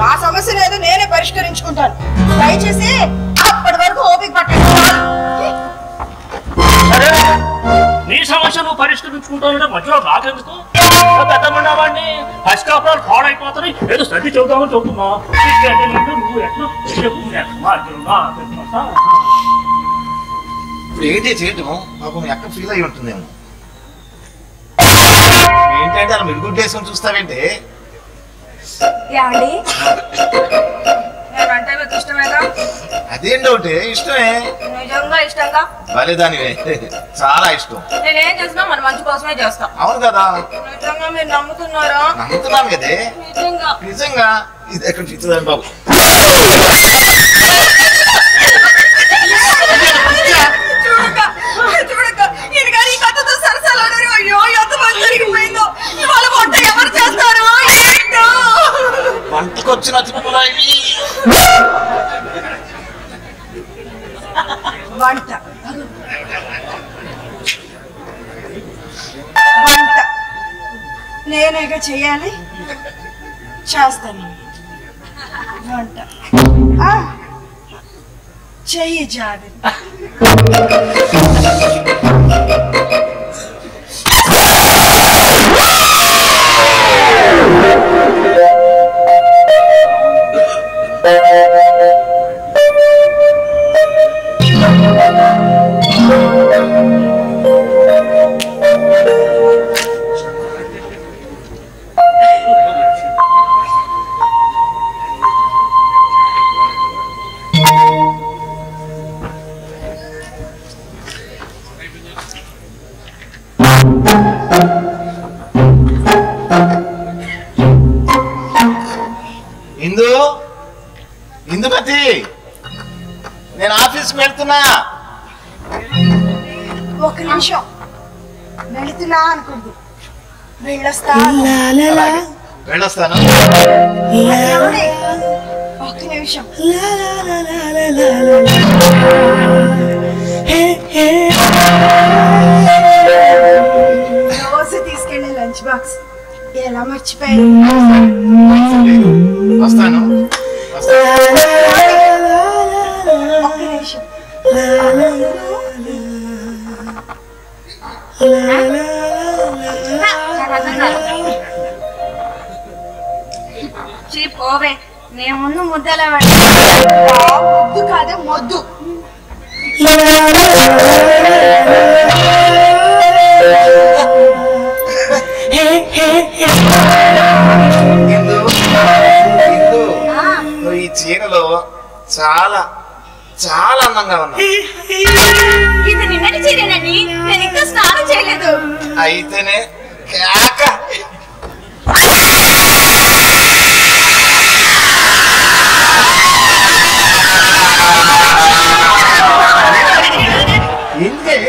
నా సమస్య లేదు, నేనే పరిష్కరించుకుంటాను. దయచేసి అప్పటి వరకు ఓపిక పట్టండి. సరే, నీ సమస్య నువ్వు పరిష్కరించుకుంటానంటే మధ్యలో నాకెందుకు? పెద్దమన్నావాడిని పసికాపురాలు పాడైపోతాయి. ఏదో సర్ది చెబుతామని చెబుతున్నా. నువ్వు ఎట్లా ఇప్పుడు ఏంటి చేయటం? పాపం ఎక్కడ ఫీల్ అయి ఉంటుందేమో. ఏంటంటే అలా మెరుగుడ్డేసుకొని చూస్తావేంటి? అదేం డౌట్? ఇష్టమే, నిజంగా ఇష్టంగా. భలే దానివే, చాలా ఇష్టం. నేనేం చేసినా మన మంచి కోసమే చేస్తాం. అవును కదా? నిజంగా మీరు నమ్ముతున్నారా? నమ్ముతున్నాను కదే. నిజంగా ఇది ఎక్కడ పిచ్చుదాని బాబు. వంటకొచ్చిన తిప్పులా ఇవి. వంట నేనేగా చెయ్యాలి, చేస్తాను. వంట చెయ్యి జాగ్రత్త. ఇందుమతి నేను ఆఫీస్కి వెళ్తున్నా. ఒక నిమిషం వెళుతున్నా అనుకోండి. వెళ్ళొస్తాను. ఒక్క నిమిషం. రోజు తీసుకెళ్ళే లంచ్ బాక్స్ ఎలా మర్చిపోయాను. వస్తాను. ఒక్క నిమిషం. పోవే నేను ముందు ముద్దలా ముద్దు కాదే మొద్దు. నువ్వు ఈ చీరలో చాలా చాలా అందంగా ఉన్నావు. ఇది నిన్నటి చీరేనండి, నేను ఇంకా స్నానం చేయలేదు. అయితేనే కేక.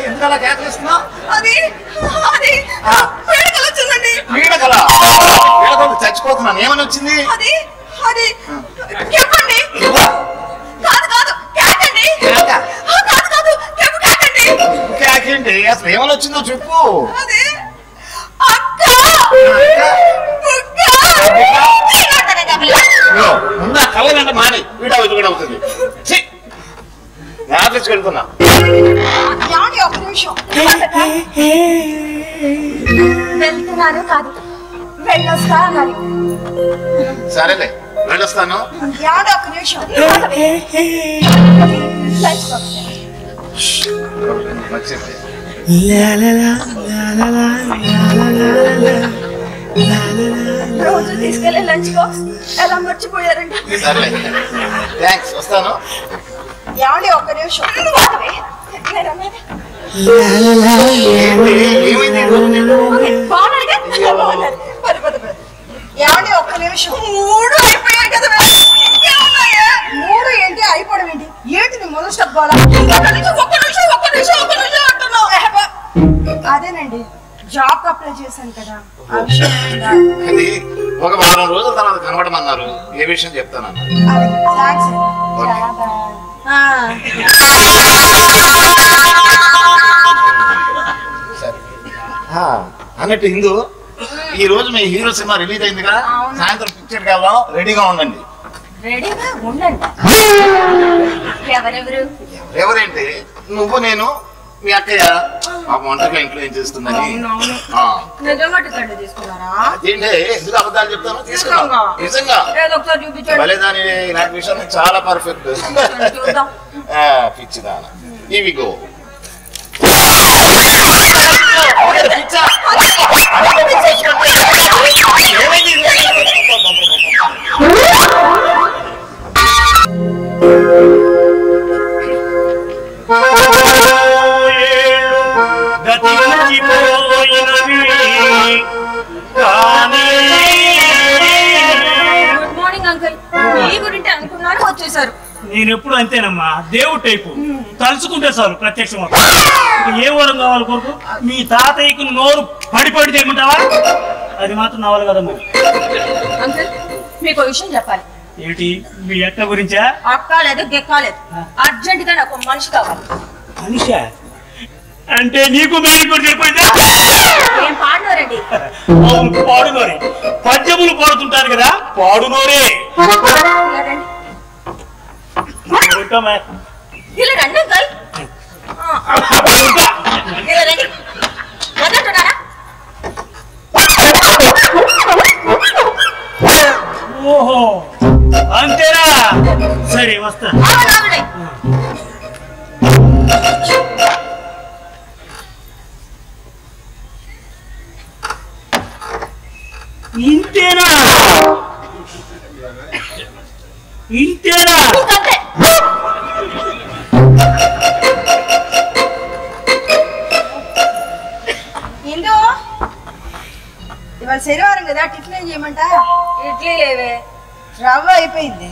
ఎందుకలా కేకలిస్తున్నావు? పీడకల చచ్చిపోతున్నాను. ఏమని వచ్చింది? కేకేంటి? అసలు ఏమని వచ్చిందో చెప్పు. ముందు ఆ కళ్ళ వెంట మాని వీడియో కూడా అవుతుంది. ఆఫీస్కి వెళ్తున్నా. వెళ్తున్నాను కాదు, వెళ్ళొస్తా అన్నారు. సరేలే వెళ్ళొస్తాను. ఒక నిమిషం. రోజు తీసుకెళ్లే లంచ్ బాక్స్ ఎలా మర్చిపోయారండి? సరేలే థ్యాంక్స్. వస్తాను. ఏమండి ఒక్క నిమిషం. ఏమండి ఒక్క నిమిషం. 3 అయిపోయాయి కదా. 3 ఏంటి అయిపోవడం ఏంటి? ఏంటి నీ మొదటి స్టెప్ బాలా? అదేనండి జాబ్ అప్లై చేశాను కదా, ఆ విషయం. అది ఒక వారం రోజుల తర్వాత కనబడమన్నారు. ఏ విషయం చెప్తానన్నారు. అన్నట్టు హిందూ, ఈ రోజు మీ హీరో సినిమా రిలీజ్ అయింది కదా, సాయంత్రం పిక్చర్కి వెళ్దాం. రెడీగా ఉండండి. రెడీగా ఉండండి. ఎవరెవరు? ఎవరేంటి? నువ్వు, నేను, మీ అక్కయ్య. మా వంటగా ఇంట్లో ఏం చేస్తుందని. అదేంటి ఎందుకు అబద్ధాలు చెప్తాను? తీసుకున్నా నిజంగా. భలేదాని నాకు విషయం చాలా పర్ఫెక్ట్. పిచ్చిదాన. ఇవి గో. Good morning uncle. మీ గురించి అనుకున్నారు, వచ్చేసారు. నేను ఎప్పుడు అంతేనమ్మా, దేవుడు టైపు. తలుచుకుంటే చాలు ప్రత్యక్షం. ఏ వరం కావాలి కొరకు? మీ తాతయ్యకు నోరు పడి చేయమంటావా? అది మాత్రం నా వల్ల కదమ్మా. అంకుల్ మీకు విషయం చెప్పాలి. ఏంటి? మీ అక్క గురించా? అక్క లేదు, గెక్క లేదు. అర్జెంట్ గా నాకు మనిషి కావాలి. మనిషా? అంటే నీకు మీరు కూడా చెప్పిపోయిందా? ఏం పాడినోరండి? పాడునోరే. పద్యములు పాడుతుంటారు కదా, పాడునోరే. వెల్కమ్ ఇలా రండి అంకల్ ఇలా రండి వద్దంటున్నారా ఓహో అంతేనా సరే వస్తా ఇంతేనా ఇంతేనా ఏంటో ఇవాళ శనివారం కదా టిఫిన్ ఏం చేయమంట ఇడ్లీ లేవే రవ్వ అయిపోయింది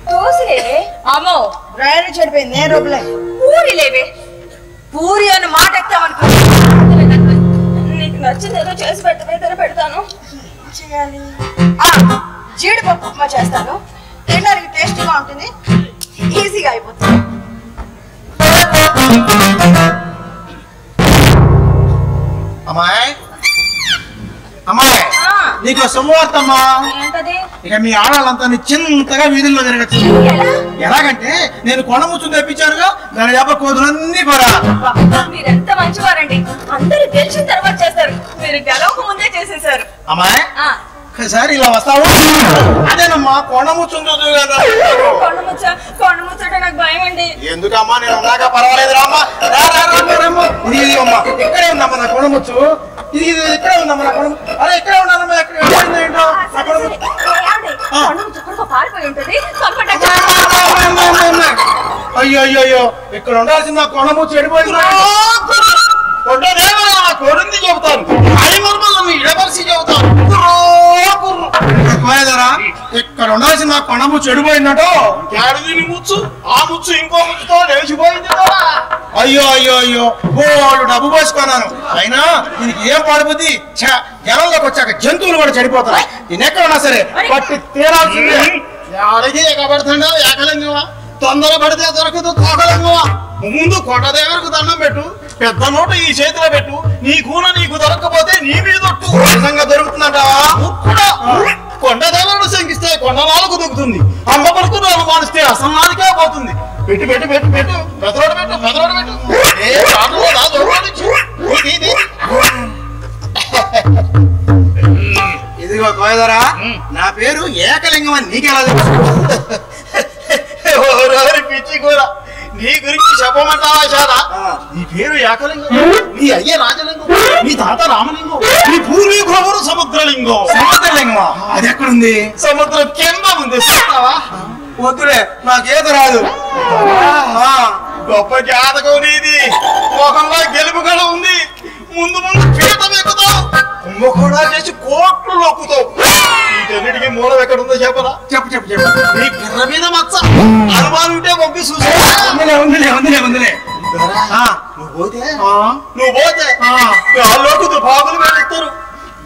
దోశ లేవే అమ్మో బ్రాయిలర్ చెడిపోయింది నేను రూపలే పూరి లేవే పూరి అని మాట ఎత్తామనుకో నీకు నచ్చింది ఏదో చేసి పెట్టవే పెడతాను చేయాలి జీడిపప్పు ఉప్మా చేస్తాను తినడానికి టేస్టీగా ఉంటుంది ఈజీగా అయిపోతుంది అమ్మాయి అమ్మాయి నీకు శుభవార్తమ్మా ఏంటది ఇక మీ ఆడాలంతా చింతగా వీధుల్లో తిరగచ్చు ఎలాగంటే నేను కొండముచ్చుని తెప్పించానుగా దాని చేప కోదులన్నీ కూడా మీరెంత మంచివారండి అందరూ గెలిచిన తర్వాత చేస్తారు మీరు గెలవక ముందే చేసేసారు అమ్మాయి ఒకసారి ఇలా వస్తావు అదేనమ్మా కొండముచ్చుని చూద్దు కదా కొండముచ్చట నాకు భయం అండి ఎందుకమ్మా నేను ఉన్నాక పర్వాలేదు రామ్మా రామ్మా ఇది అమ్మా ఇక్కడే ఉందమ్మా నా కొండముచ్చు ఇది ఇక్కడే ఉందమ్మా నా కొండముచ్చు అరే ఇక్కడే ఉన్నానమ్మా ఏంటో పారిపోయి ఉంటుంది అయ్యో అయ్యో అయ్యో ఇక్కడ ఉండాల్సింది నా కొండముచ్చు ఎడిపోయింది కొడుంది చెబుతాను ఇడపరిచి చెబుతాను ఇక్కడ ఉండాల్సిన నా కొండము చెడిపోయిందటో దీని ముచ్చు ఆ ముచ్చు ఇంకో ముచ్చుతో లేచిపోయింది అయ్యో అయ్యో అయ్యో వాళ్ళు డబ్బు పోసుకున్నాను అయినా దీనికి ఏం పాడిపోద్ది జనంలోకి వచ్చాక జంతువులు కూడా చెడిపోతాయి నేను ఎక్కడ ఉన్నా సరే పట్టి తీరాల్సిందే ఎవరికి ఎగబడుతుండో ఏకలింగమా తొందర పడితే దొరకదు తోకలింగమా ముందు కొండదేవరకు దండం పెట్టు పెద్ద నోటు ఈ చేతిలో పెట్టు నీ కూన నీకు దొరకకపోతే నీ మీదొట్టు నిజంగా దొరుకుతుందంటావా కొండదేవరుడు శంకిస్తే కొండలాలకు దొక్కుతుంది అమ్మ పడుకుని అనుమానిస్తే అసన్నానికే పోతుంది పెట్టు పెట్టు పెట్టు పెట్టు పెదరోడు పెట్టు పెదరోడు పెట్టు ఇదిగో కోయదరా నా పేరు ఏకలింగం అని నీకెలా తెలుసు పిచ్చి కూర నీ గురించి చెప్పమంటావా శారా నీ పేరు ఏకలింగం నీ అయ్య రాజలింగం నీ తాత రామలింగం నీ పూర్వీకులెవరు సముద్రలింగం సముద్రలింగమా అది ఎక్కడుంది సముద్రం కింద ఉంది చూస్తావా వద్దులే నాకేదో రాదు గొప్ప జాతకం నీది ముఖంలో గెలుపు కూడా ఉంది ముందు ముందు పీట ఎక్కుతావు కుంభకోణా చేసి కోట్లు నొక్కుతావు వీటన్నిటికీ మూలం ఎక్కడుందో చెప్పరా చెప్పు చెప్పు చెప్పు నీ పిర్ర మీద మచ్చ అనుమానం ఉంటే పంపి చూసా ఉందిలే నువ్వు పోతే వాళ్ళలోకి తుపాకులు వెళ్ళిస్తారు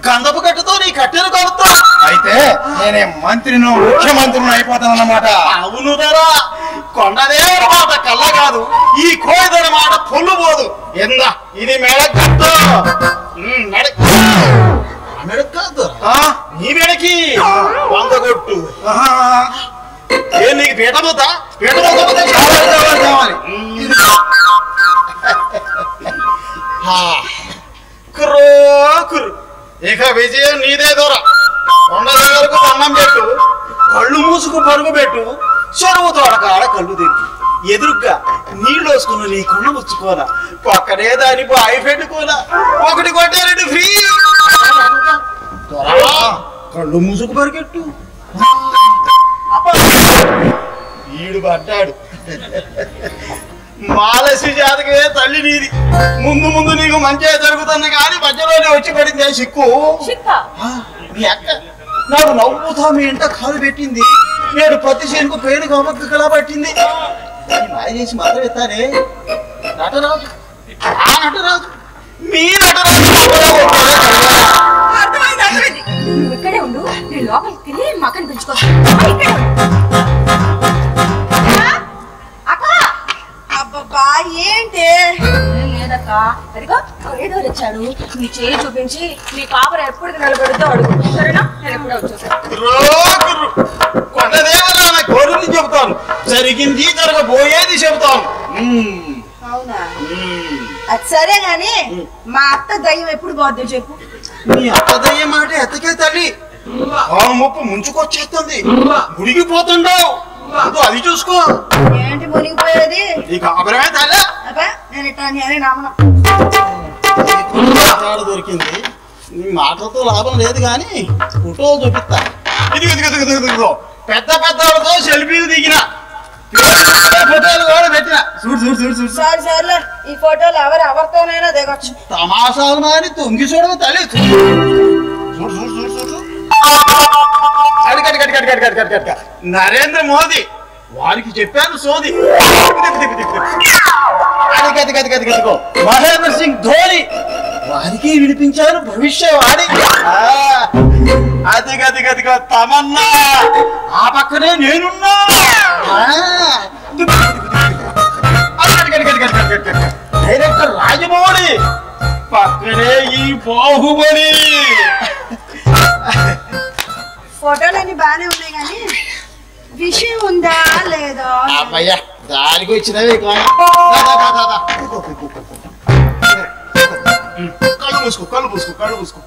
గంధపు కట్టుతో నీ కట్టెలు కలుతా అయితే నేనే మంత్రిను ముఖ్యమంత్రిని అయిపోతానన్నమాట అవును ధర కొండదేవర మాట కళ్ళ కాదు ఈ కోయిదర మాట పొల్లు పోదు ఎందా ఇది మెడ కట్టు మెడకు కాదు నీ మెడకి వంద కొట్టు ఏ నీకు పీట పోతా పీట పోతే కావాలి కుర్రు ఇక విజయం నీదే దొర కొండదేవరకు దండం పెట్టు కళ్ళు మూసుకు పరుగు పెట్టు చెరువు తోడకాడ కళ్ళు తిరిగి ఎదురుగ్గా నీళ్ళు వేసుకున్న నీ కొండ ముచ్చుకోనా పక్కనే దాని బాయి పెట్టుకోనా ఒకటి కొట్టే రెండు ఫ్రీ కళ్ళు మూసుకు పరిగెట్టు ఈడు పడ్డాడు మాలసి జాతకమే తల్లి నీది ముందు ముందు నీకు మంచిగా జరుగుతుంది కానీ మధ్యలోనే వచ్చి పడింది సిక్కు మీ అక్క నాకు నవ్వుతా మీ ఇంట కాలు పెట్టింది నేను ప్రతి చేనుకు పేరు గమక్క కలా పట్టింది మాయ చేసి మాత్రం ఎత్తానే నటరాజు ఆ నటరాజు మీ నటరాజు అర్థమైంది నువ్వు ఇక్కడే ఉండు నేను లోపలికి తిరిగి మక్కని పిలుచుకోవాలి అబ్బబ్బా ఏంటి లేదక్క అదిగో ఏదో వచ్చాడు నీ చేయి చూపించి నీ కాపర ఎప్పటికి నిలబడుతూ అడుగు సరేనా నేను ఎప్పుడో వచ్చేసాను కొండదేవరా నా గోరుని చెబుతాను జరిగింది జరగబోయేది చెబుతాం. అవునా? అది సరే గాని మా అత్త దయ్యం ఎప్పుడు పోద్దో చెప్పు. నీ అత్త దయ్యం మాట ఎత్తకే తల్లి, ఆ ముప్పు ముంచుకొచ్చేస్తుంది, మునిగిపోతుండవు. అది చూసుకో. ఏంటి మునిగిపోయేది? నీకు అబరమే తల్లి. నేను ఇట్లా అని నమ్మను. దొరికింది. నీ మాటలతో లాభం లేదు కానీ ఫోటోలు చూపిస్తా. ఇదిగో పెద్ద పెద్దలతో సెల్ఫీలు దిగిన ఫోటోలు కూడా పెట్టిన. చూడు. సర్లే, ఈ ఫోటోలు ఎవరితోనైనా దిగొచ్చు. తమాషాలు మాని తొంగి చూడవు తల్లి. నరేంద్ర మోదీ వారికి చెప్పాను సోది. మహేంద్ర సింగ్ ధోని వారికి వినిపించారు భవిష్యవాణి. అదిగదిగదిగో తమన్నా, ఆ పక్కనే నేనున్నా. డైరెక్టర్ రాజమౌళి పక్కనే ఈ బాహుబలి. ఫోటోలన్నీ బానే ఉన్నాయి కానీ విషయం ఉందా లేదా? అబ్బయ్యా దానికి వచ్చినవి కళ్ళు మూసుకో.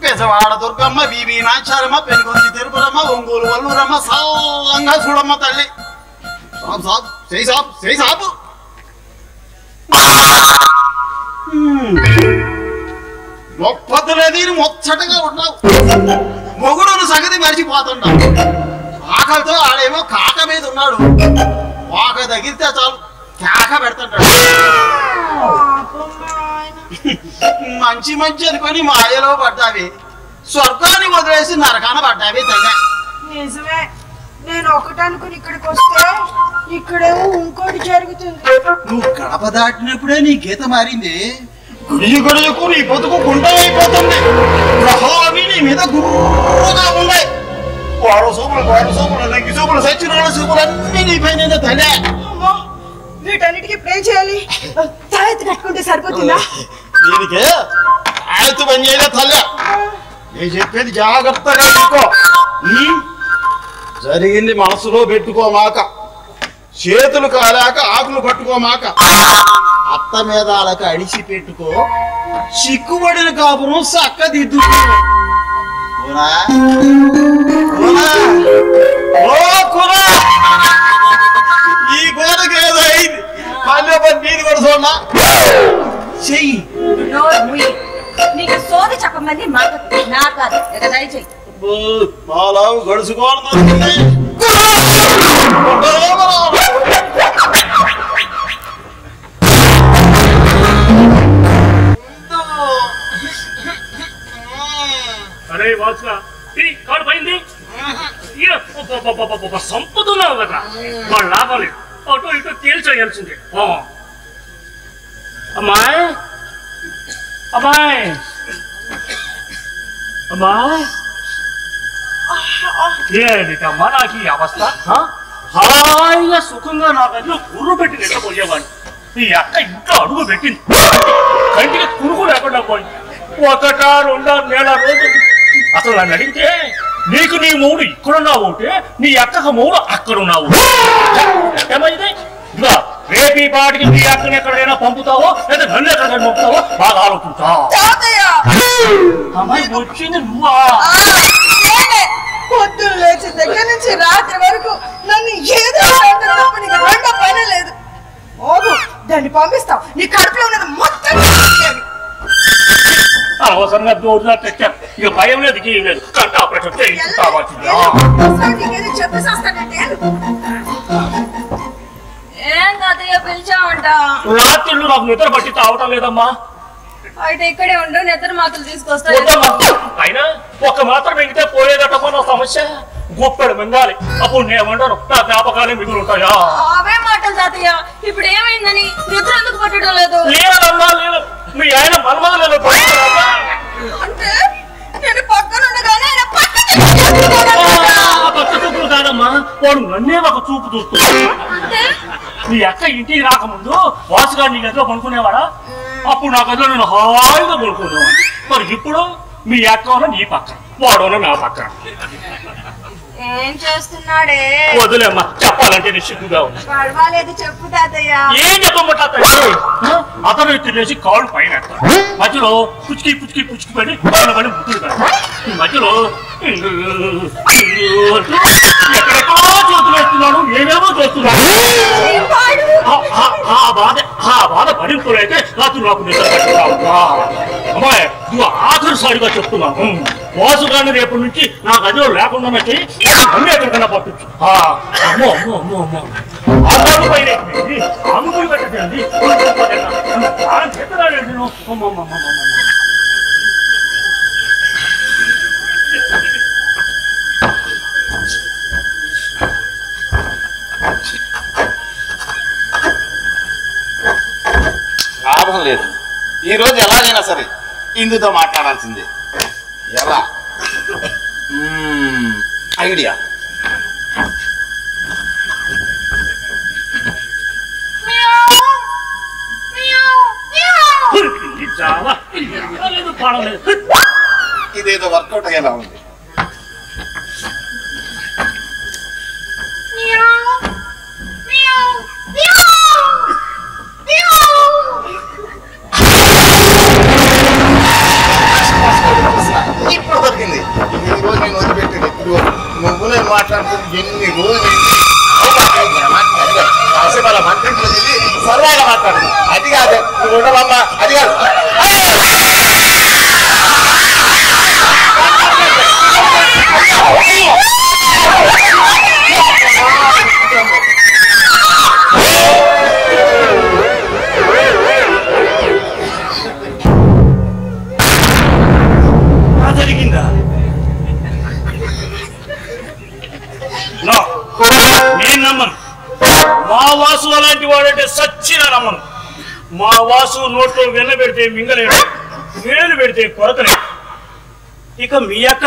పెసవాడ దుర్గమ్మ, బీబీ నాచారమ్మ, పెనుగొంచి తిరుపరమ్మ, ఒంగోలు వల్లూరమ్మ, సల్లంగా చూడమ్మ తల్లి. సాపు మొప్పదులేది ముచ్చటగా ఉన్నావు. మొగుడును సంగతి మర్చిపోతున్నావు. ఆకలితో ఆడేమో కాక మీద ఉన్నాడు. వాక తగిలితే చాలు కేక పెడుతుంటాడు. మంచి అనుకొని మాయలో పడ్డావి, స్వర్గాన్ని వదిలేసి నరకాన పడ్డావి తగ్గ. నిజమే, నేను ఒకటి అనుకుని ఇక్కడికి వస్తే ఇక్కడేమో ఇంకోటి జరుగుతుంది. నువ్వు గడప దాటినప్పుడే నీ గీత మారింది. గుడికు నీ బతుకు గుండమైపోతుంది. గ్రహాలు నీ మీద గుర్రుగా ఉన్నాయి. గోడ సూపులు నగ్గి సూపులు సచ్చిరోళ్ళ సూపులు అన్ని నీ పైన తలే. వీటన్నిటికీ ప్రే చేయాలి. తాయెత్తు కట్టుకుంటే సరిపోతుందా? దీనికి తాయెత్తు పని చేయలే తల్లే. నేను చెప్పేది జాగ్రత్తగా పెట్టుకో. జరిగింది మనసులో పెట్టుకోమాక, చేతులు కాలాక ఆకులు పట్టుకోమాక, అత్త మీద అలక అడిచి పెట్టుకో. చిక్కుబడిన కాపురం చక్కదిద్దుకో. ఈ గోడకి ఏదో అయింది. పల్లె పని నీది కూడా చూడనా చెయ్యి. నీకు సోది చెప్పమని నా కాదు, దయచేయి. బాలావు గడుచుకోవాలి. అరే వాచ్గా కాడు పోయింది. సంపుతున్నావు కదా, వాళ్ళు లాభం లేదు. అటు ఇటు తేల్చేయాల్సిందే. అమ్మాయి ఏమిటమ్మా నాకు ఈ అవస్థ? హాయిగా సుఖంగా నా గదిలో గుర్రు పెట్టి నిద్రపోయేవాడిని. ఈ అక్క ఇంట్లో అడుగు పెట్టింది, కంటికి కురుగు లేకుండా పోయింది. ఒకటా రెండా నెల రోజులు. అసలు నన్ను అడిగితే నీకు నీ మూడు ఇక్కడున్నావు అంటే, నీ అక్కకు మూడు అక్కడున్నావు. ఏమైంది? ఇదిగా రేపు ఈ పాటికి నీ అక్కని ఎక్కడైనా పంపుతావో లేదా నన్ను ఎక్కడికైనా పంపుతావో బాగా ఆలోచించా. అమ్మాయి వచ్చింది నువ్వా? పొద్దున్న లేచి దగ్గర నుంచి రాత్రి వరకు నన్ను ఏదో రెండో పని లేదు. దాన్ని పంపిస్తావు, నీ కడుపులో ఉన్నది మొత్తం అవసరంగా దూరంగా తెచ్చాను. ఇక భయం లేదు, గీయం లేదు. కంట ఆపరేషన్ చేయించుకోవాల్సింది. ఏం తాతయ్య పిలిచావంట? రాత్రిళ్ళు నాకు నిద్ర పట్టి తావటం లేదమ్మా. అయితే ఇక్కడే ఉండు, నిద్ర మాత్రలు తీసుకొస్తా. అయినా ఒక మాత్రం మిగితే పోయేదటమ్మా నా సమస్య. గొప్పెడు మింగాలి, అప్పుడు నేమంటాను నా జ్ఞాపకాలే మిగులు ఉంటాయా? అవే మాటలు తాతయ్య. ఇప్పుడు ఏమైందని నిద్ర ఎందుకు పట్టడం లేదు? లేదమ్మా లేదు. మీ ఆయన మన్మధులలో అంటే నేను పక్కన ఉండగానే పక్క చూపులు కాదమ్మా, వాడు నన్నే ఒక చూపు చూస్తున్నాడు. నీ అక్క ఇంటికి రాకముందు వాసుగా నీ గదిలో పడుకునేవాడా? అప్పుడు నా గదిలో నేను హాయిగా పడుకునేవాడు. మరి ఇప్పుడు మీ అక్క నీ పక్క, వాడు నా పక్క. ఏం చేస్తున్నాడే? వదిలేమ్మా, చెప్పాలంటే నిశ్చితంగా ఉంది. పర్వాలేదు, చెప్పు తాతయ్య. ఏం చెప్పమంటా అతను తినేసి కాళ్ళు పైన మధ్యలో పుచ్చుకి పుచ్చుకి పుచ్చుకి పడి పైన పడి ముద్దులు పెడతాడు. ఈ మధ్యలో ఎక్కడెక్కడో చేతులు వేస్తున్నాడు, ఏమేమో చేస్తున్నాడు. ఆ బాధ భరింపులైతే రాత్రి నాకు నిద్ర పెట్టావు. అమ్మాయి, నువ్వు ఆఖరిసారిగా చెప్తున్నాను, మోసగాన్ని రేపటి నుంచి నా గదిలో లేకుండా అన్నీ ఎక్కడికన్నా పట్టచ్చు. అమ్మో అమ్మో అమ్మో అమ్మో, అమ్మ పైన అమ్ములు పెట్టండి. చెప్తున్నాడు లాభం లేదు. ఈ రోజు ఎలాగైనా సరే ఇందుతో మాట్లాడాల్సిందే. ఎలా? ఐడియా. ఇదేదో వర్కౌట్ అయ్యేలా ఉంది. ఇప్పుడు దొరికింది. ఈ రోజు నేను వదిలిపెట్టేది. ఇప్పుడు నువ్వు నేను మాట్లాడుతుంది ఎన్ని రోజులు వాళ్ళ మంత్రిలో వెళ్ళి సరదాగా మాట్లాడుతుంది. అది కాదు, నువ్వు ఉండవమ్మా. అది కాదు, జరిగిందా? నేను నమ్మను. మా వాసు అలాంటి వాడంటే సచ్చినా నమ్మను. మా వాసు నోట్లో వెన్న పెడితే మింగలేడు, వేలు పెడితే కొరతలేదు. ఇక మీ అక్క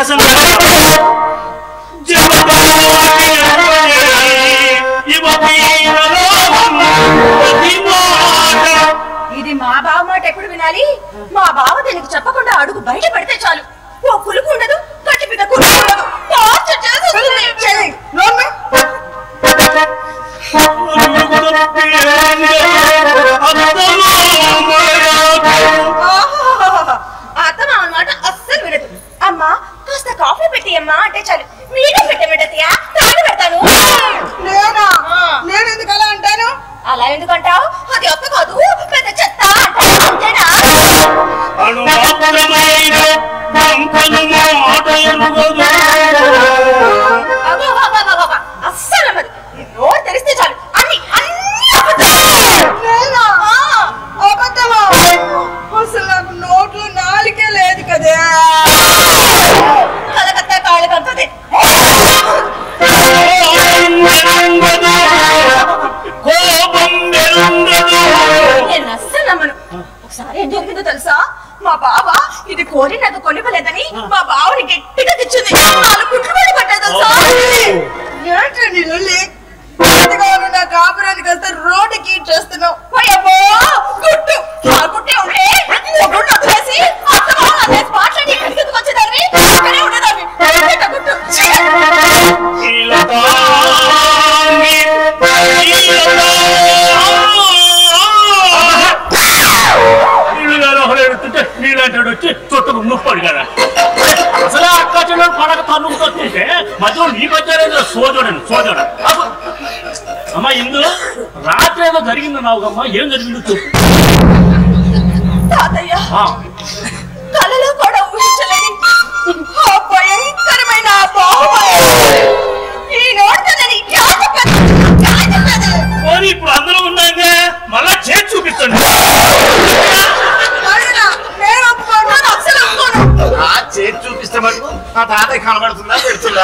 ఇది మా బావ మాట ఎప్పుడు వినాలి? మా బావ దీనికి చెప్పకుండా అడుగు బయట పెడితే చాలు, ఓ కులుకు ఉండదు, కట్టి మీద కులుకు ఉండదు. అత్తమ్మ అన్నమాట అస్సలు వినదు. అమ్మా కాస్త కాఫీ పెట్టి అమ్మా అంటే చాలు, మీరే పెట్టమేటయ్యా, తాగి పెడతాను. నేను ఎందుకు అలా అంటాను? అలా ఎందుకంటావు? అది అత్త కాదు, పెద్ద చెత్త అంతేనా? అస్సలు మరి నోరు తెరిస్తే చాలు అన్ని అబద్ధమా? అసలు నాకు నోట్లో నాలుగే లేదు కదా. కలకత్తా కాళ్ళు కంపదే. నేను అస్సలు నమ్మను. ఒకసారి ఏం జరిగిందో తెలుసా? మా బావ ఇది కోరి నాకు కొనివ్వలేదని మా బావని గట్టిగా తెచ్చింది. 4 కుట్లు పడి పడ్డాయి తెలుసా? ఏంటండి నా కాపురానికి వస్తే రోడ్డుకి చేస్తున్నావు. గుట్టు ఆ గుట్టే ఉంటే మొగుడు వదిలేసి అత్తమామ అదేసి మాట్లాడి ఎక్కడికి వచ్చేదాన్ని అక్కడే ఉండేదాన్ని. గుట్టు నీళ్ళంటాడు వచ్చి చుట్టూ నొప్పాడు కదా. అసలు అక్క చెల్లెలు పడక తన్నుకు వస్తుంటే మధ్యలో నీకు వచ్చారేదో సోదోడ. అమ్మా ఇందులో రాత్రి ఏదో జరిగిందన్నావుగమ్మా, ఏం జరిగిందో చెప్పు. తాతయ్య కలలో కూడా ఊహించలేని ఆ భయంకరమైన ఈ నోడుతుందని ఇప్పుడు అందరూ ఉన్నాక మళ్ళా చేసి చూపిస్తాను. చేతి చూపిస్తే మటుకు నా తాతయ్య కనబడుతుందా పెడుతుందా?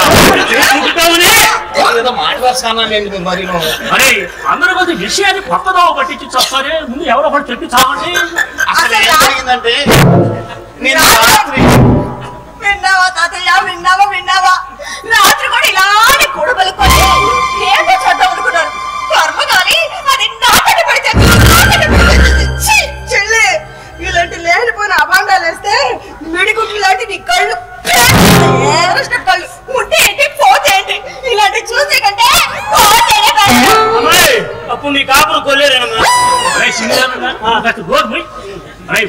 ఏదో మాట్లాడుతున్నాను మరి. అరే అందరూ కొద్ది విషయాన్ని పక్కదోవ పట్టించి వస్తారే, ముందు ఎవరో ఒకటి చెప్పి చావండి. అసలు ఏం జరిగిందంటే నేను రాత్రి విన్నావా తాతయ్య? విన్నావా? రాత్రి కూడా ఇలాంటి గొడవలుకొని ఏదో చేద్దాం అనుకున్నాను. కర్మ కానీ అది నాకటి పడితే చెల్లి, ఇలాంటి లేనిపోయిన అభాండాలు వేస్తే మిడిగుడ్లు లాంటి నీ కళ్ళు కళ్ళు ఉంటే ఏంటి పోతే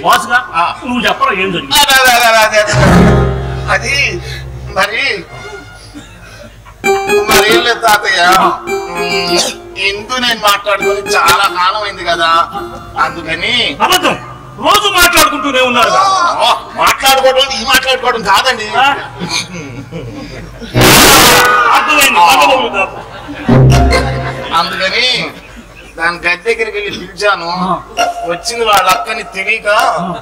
బాసుగా నువ్వు చెప్పరా ఏం జరిగింది? అది మరి ఏం లేదు తాతయ్య, ఎందుకు నేను మాట్లాడుకొని చాలా కాలం అయింది కదా, అందుకని. అబద్ధం, రోజు మాట్లాడుకుంటూనే ఉన్నారు. మాట్లాడుకోవడం ఈ మాట్లాడుకోవడం కాదండి. అందుకని దాని గది దగ్గరికి వెళ్ళి పిలిచాను. వచ్చింది వాళ్ళ అక్కని తెలియక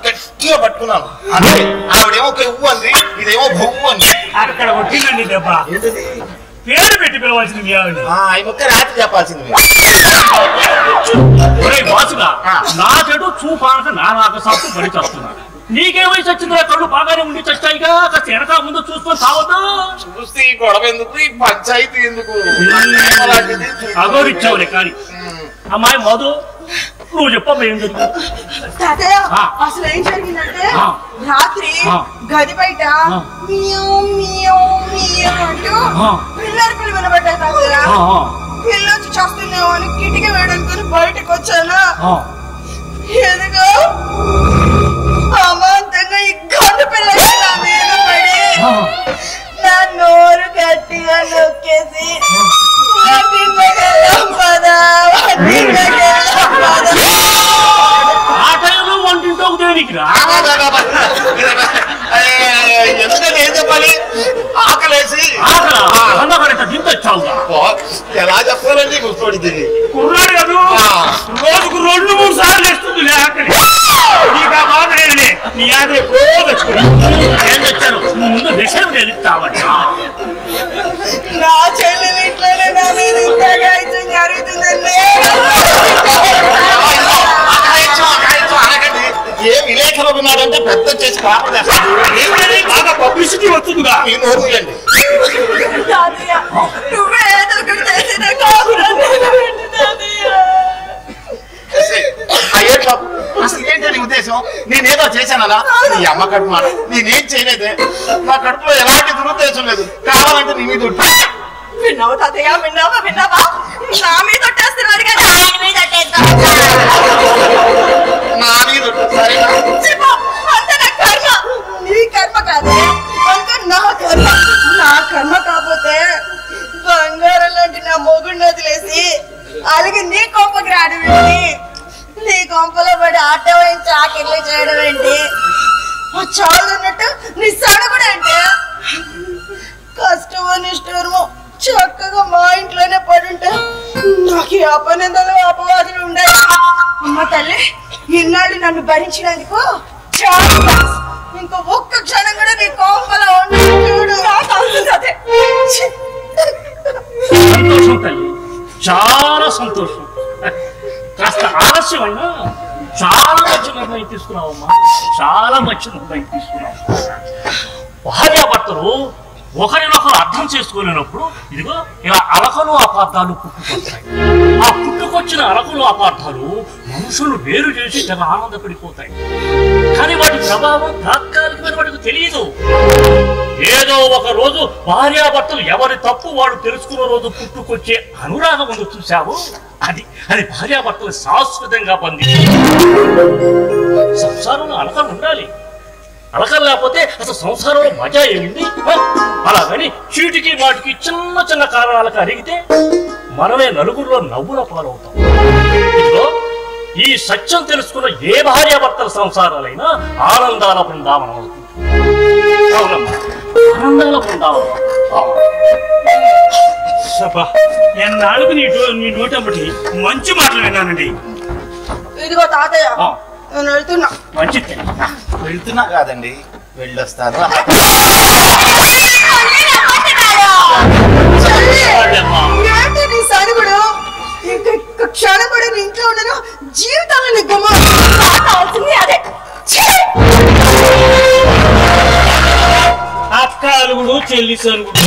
గట్టిగా పట్టుకున్నాను. అంటే ఆవిడేమో కెవ్వు అంది, ఇదేమో బొవ్వు అంది. అక్కడ వచ్చిందండి దెబ్బ. పేరు పెట్టి పిలవాల్సింది మీ ఆవిడ. ఈ మొక్క రాత్రి చెప్పాల్సింది. బాసుగా నా చెడు చూపాక నానాక సత్తు పడి చేస్తున్నాను. నీకే వయసు వచ్చిందిరా, కళ్ళు బాగానే ఉండి చచ్చాయిగా, కాస్త వెనక ముందు చూసుకొని సావద్దు. చూస్తే ఈ గొడవ ఎందుకు, ఈ పంచాయతీ ఎందుకు? అగోరిచ్చావులే కానీ. అమ్మాయి మధు, నువ్వు చెప్పమ్మా ఏం జరిగింది? అసలు ఏం జరిగిందంటే రాత్రి గది బయట అంటూ పిల్లలు వినబడ్డాయి తాతయ్య. పిల్లలు చేస్తున్నావు అని కిటికీ వేయడానికి బయటకు వచ్చాను. ఎదుగో అమాంతంగా ఈ గండు పిల్లలు నా మీద పడి నా నోరు గట్టిగా నొక్కేసి ఆ టైంలో వంటింటోకు దేనికి రా? ఎందుకని ఏం చెప్పాలి? ఆకలేసి దింపొచ్చావు. ఎలా చెప్పాలండి గుర్తోడి కుర్రాడు కాదు, రోజుకు 2-3 సార్లు వేస్తుంది ఆకలి. నీకు ఆ బాధ లేదులే, నీ ఆకలి ఏం తెచ్చారు? ముందు విషయం తెలుస్తావని. నా చెల్లెలు ఇట్లనే నా మీద జరుగుతుందండి. ఏ విలేకరు ఉన్నాడంటే పెద్ద చేసి బాగా పబ్లిసిటీ వస్తుందిగా. ఈ నోరుండి నువ్వే ఏదో ఒకటి చేసిన కాకుండా అసలు ఏంటని ఉద్దేశం? నేనేదో చేశానలా? నీ అమ్మ కడుపు మాట నేనేం చేయలేదే. నా కడుపులో ఎలాంటి దురుద్దేశం లేదు. కావాలంటే నీ మీద విన్నావు తాతయ్య, విన్నావా? నా మీద ఒట్టేస్తున్నాడు కదా, ఆయన మీద నా మీద అంత నా కర్మ. నీ కర్మ కాదే, అంత నా కర్మ. నా కర్మ కాకపోతే బంగారం లాంటి నా మొగుడిని వదిలేసి అలాగే నీ కొంపకి రావడం ఏంటి? నీ కొంపలో పడి ఆట వేయించి ఆకిర్లు చేయడం ఏంటి? చాలు ఉన్నట్టు నీ సడ కూడా అంటే కష్టమో నిష్ఠూరమో చక్కగా మా ఇంట్లోనే పడుంటే నాకు ఈ అపనిందలు అపవాదులు ఉండేవి. అమ్మ తల్లి, ఇన్నాళ్ళు నన్ను భరించినందుకు చాలా. ఇంకో ఒక్క క్షణం కూడా నీ కోపంలో ఉండదు. సంతోషం తల్లి, చాలా సంతోషం. కాస్త ఆలస్యమైనా చాలా మంచి నిర్ణయం తీసుకున్నావమ్మా, చాలా మంచి నిర్ణయం తీసుకున్నావు. భార్యాభర్తలు ఒకరినొకరు అర్థం చేసుకోలేనప్పుడు ఇదిగో ఇలా అలకలు అపార్థాలు పుట్టుకొస్తాయి. ఆ పుట్టుకొచ్చిన అలకలు అపార్థాలు మనుషులు వేరు చేసి తెగ ఆనందపడిపోతాయి. కానీ వాటి ప్రభావం తాత్కాలికమైన వాటికి తెలియదు. ఏదో ఒక రోజు భార్యాభర్తలు ఎవరి తప్పు వాడు తెలుసుకున్న రోజు పుట్టుకొచ్చే అనురాగం ముందు చూశావు, అది భార్యాభర్తలు శాశ్వతంగా బంధించి. సంసారంలో అలకలు ఉండాలి, అలకలు లేకపోతే అసలు సంసారంలో మజా ఏమింది? అలాగని చీటికి వాటికి చిన్న చిన్న కారణాలకు అడిగితే మనమే నలుగురిలో నవ్వుల పాలవుతాం. ఇదిగో ఈ సత్యం తెలుసుకున్న ఏ భార్యాభర్తల సంసారాలైనా ఆనందాల బృందావనం అవుతుంది. అవునమ్మా, ఆనందాల బృందావనం. ఎన్నాళ్ళకు నీ నోటమ్మటి మంచి మాటలు విన్నానండి. ఇదిగో తాతయ్య, నేను వెళ్తున్నా. మంచిది. వెళ్తున్నా కాదండి, వెళ్ళొస్తాను. ఏంటి నీ సరుగుడు? ఇంక క్షణం కూడా నీ ఇంట్లో ఉండను, జీవితంలో నీ గుమ్మ అవుతుంది. అదే అక్క అలుగుడు చెల్లి సరుగుడు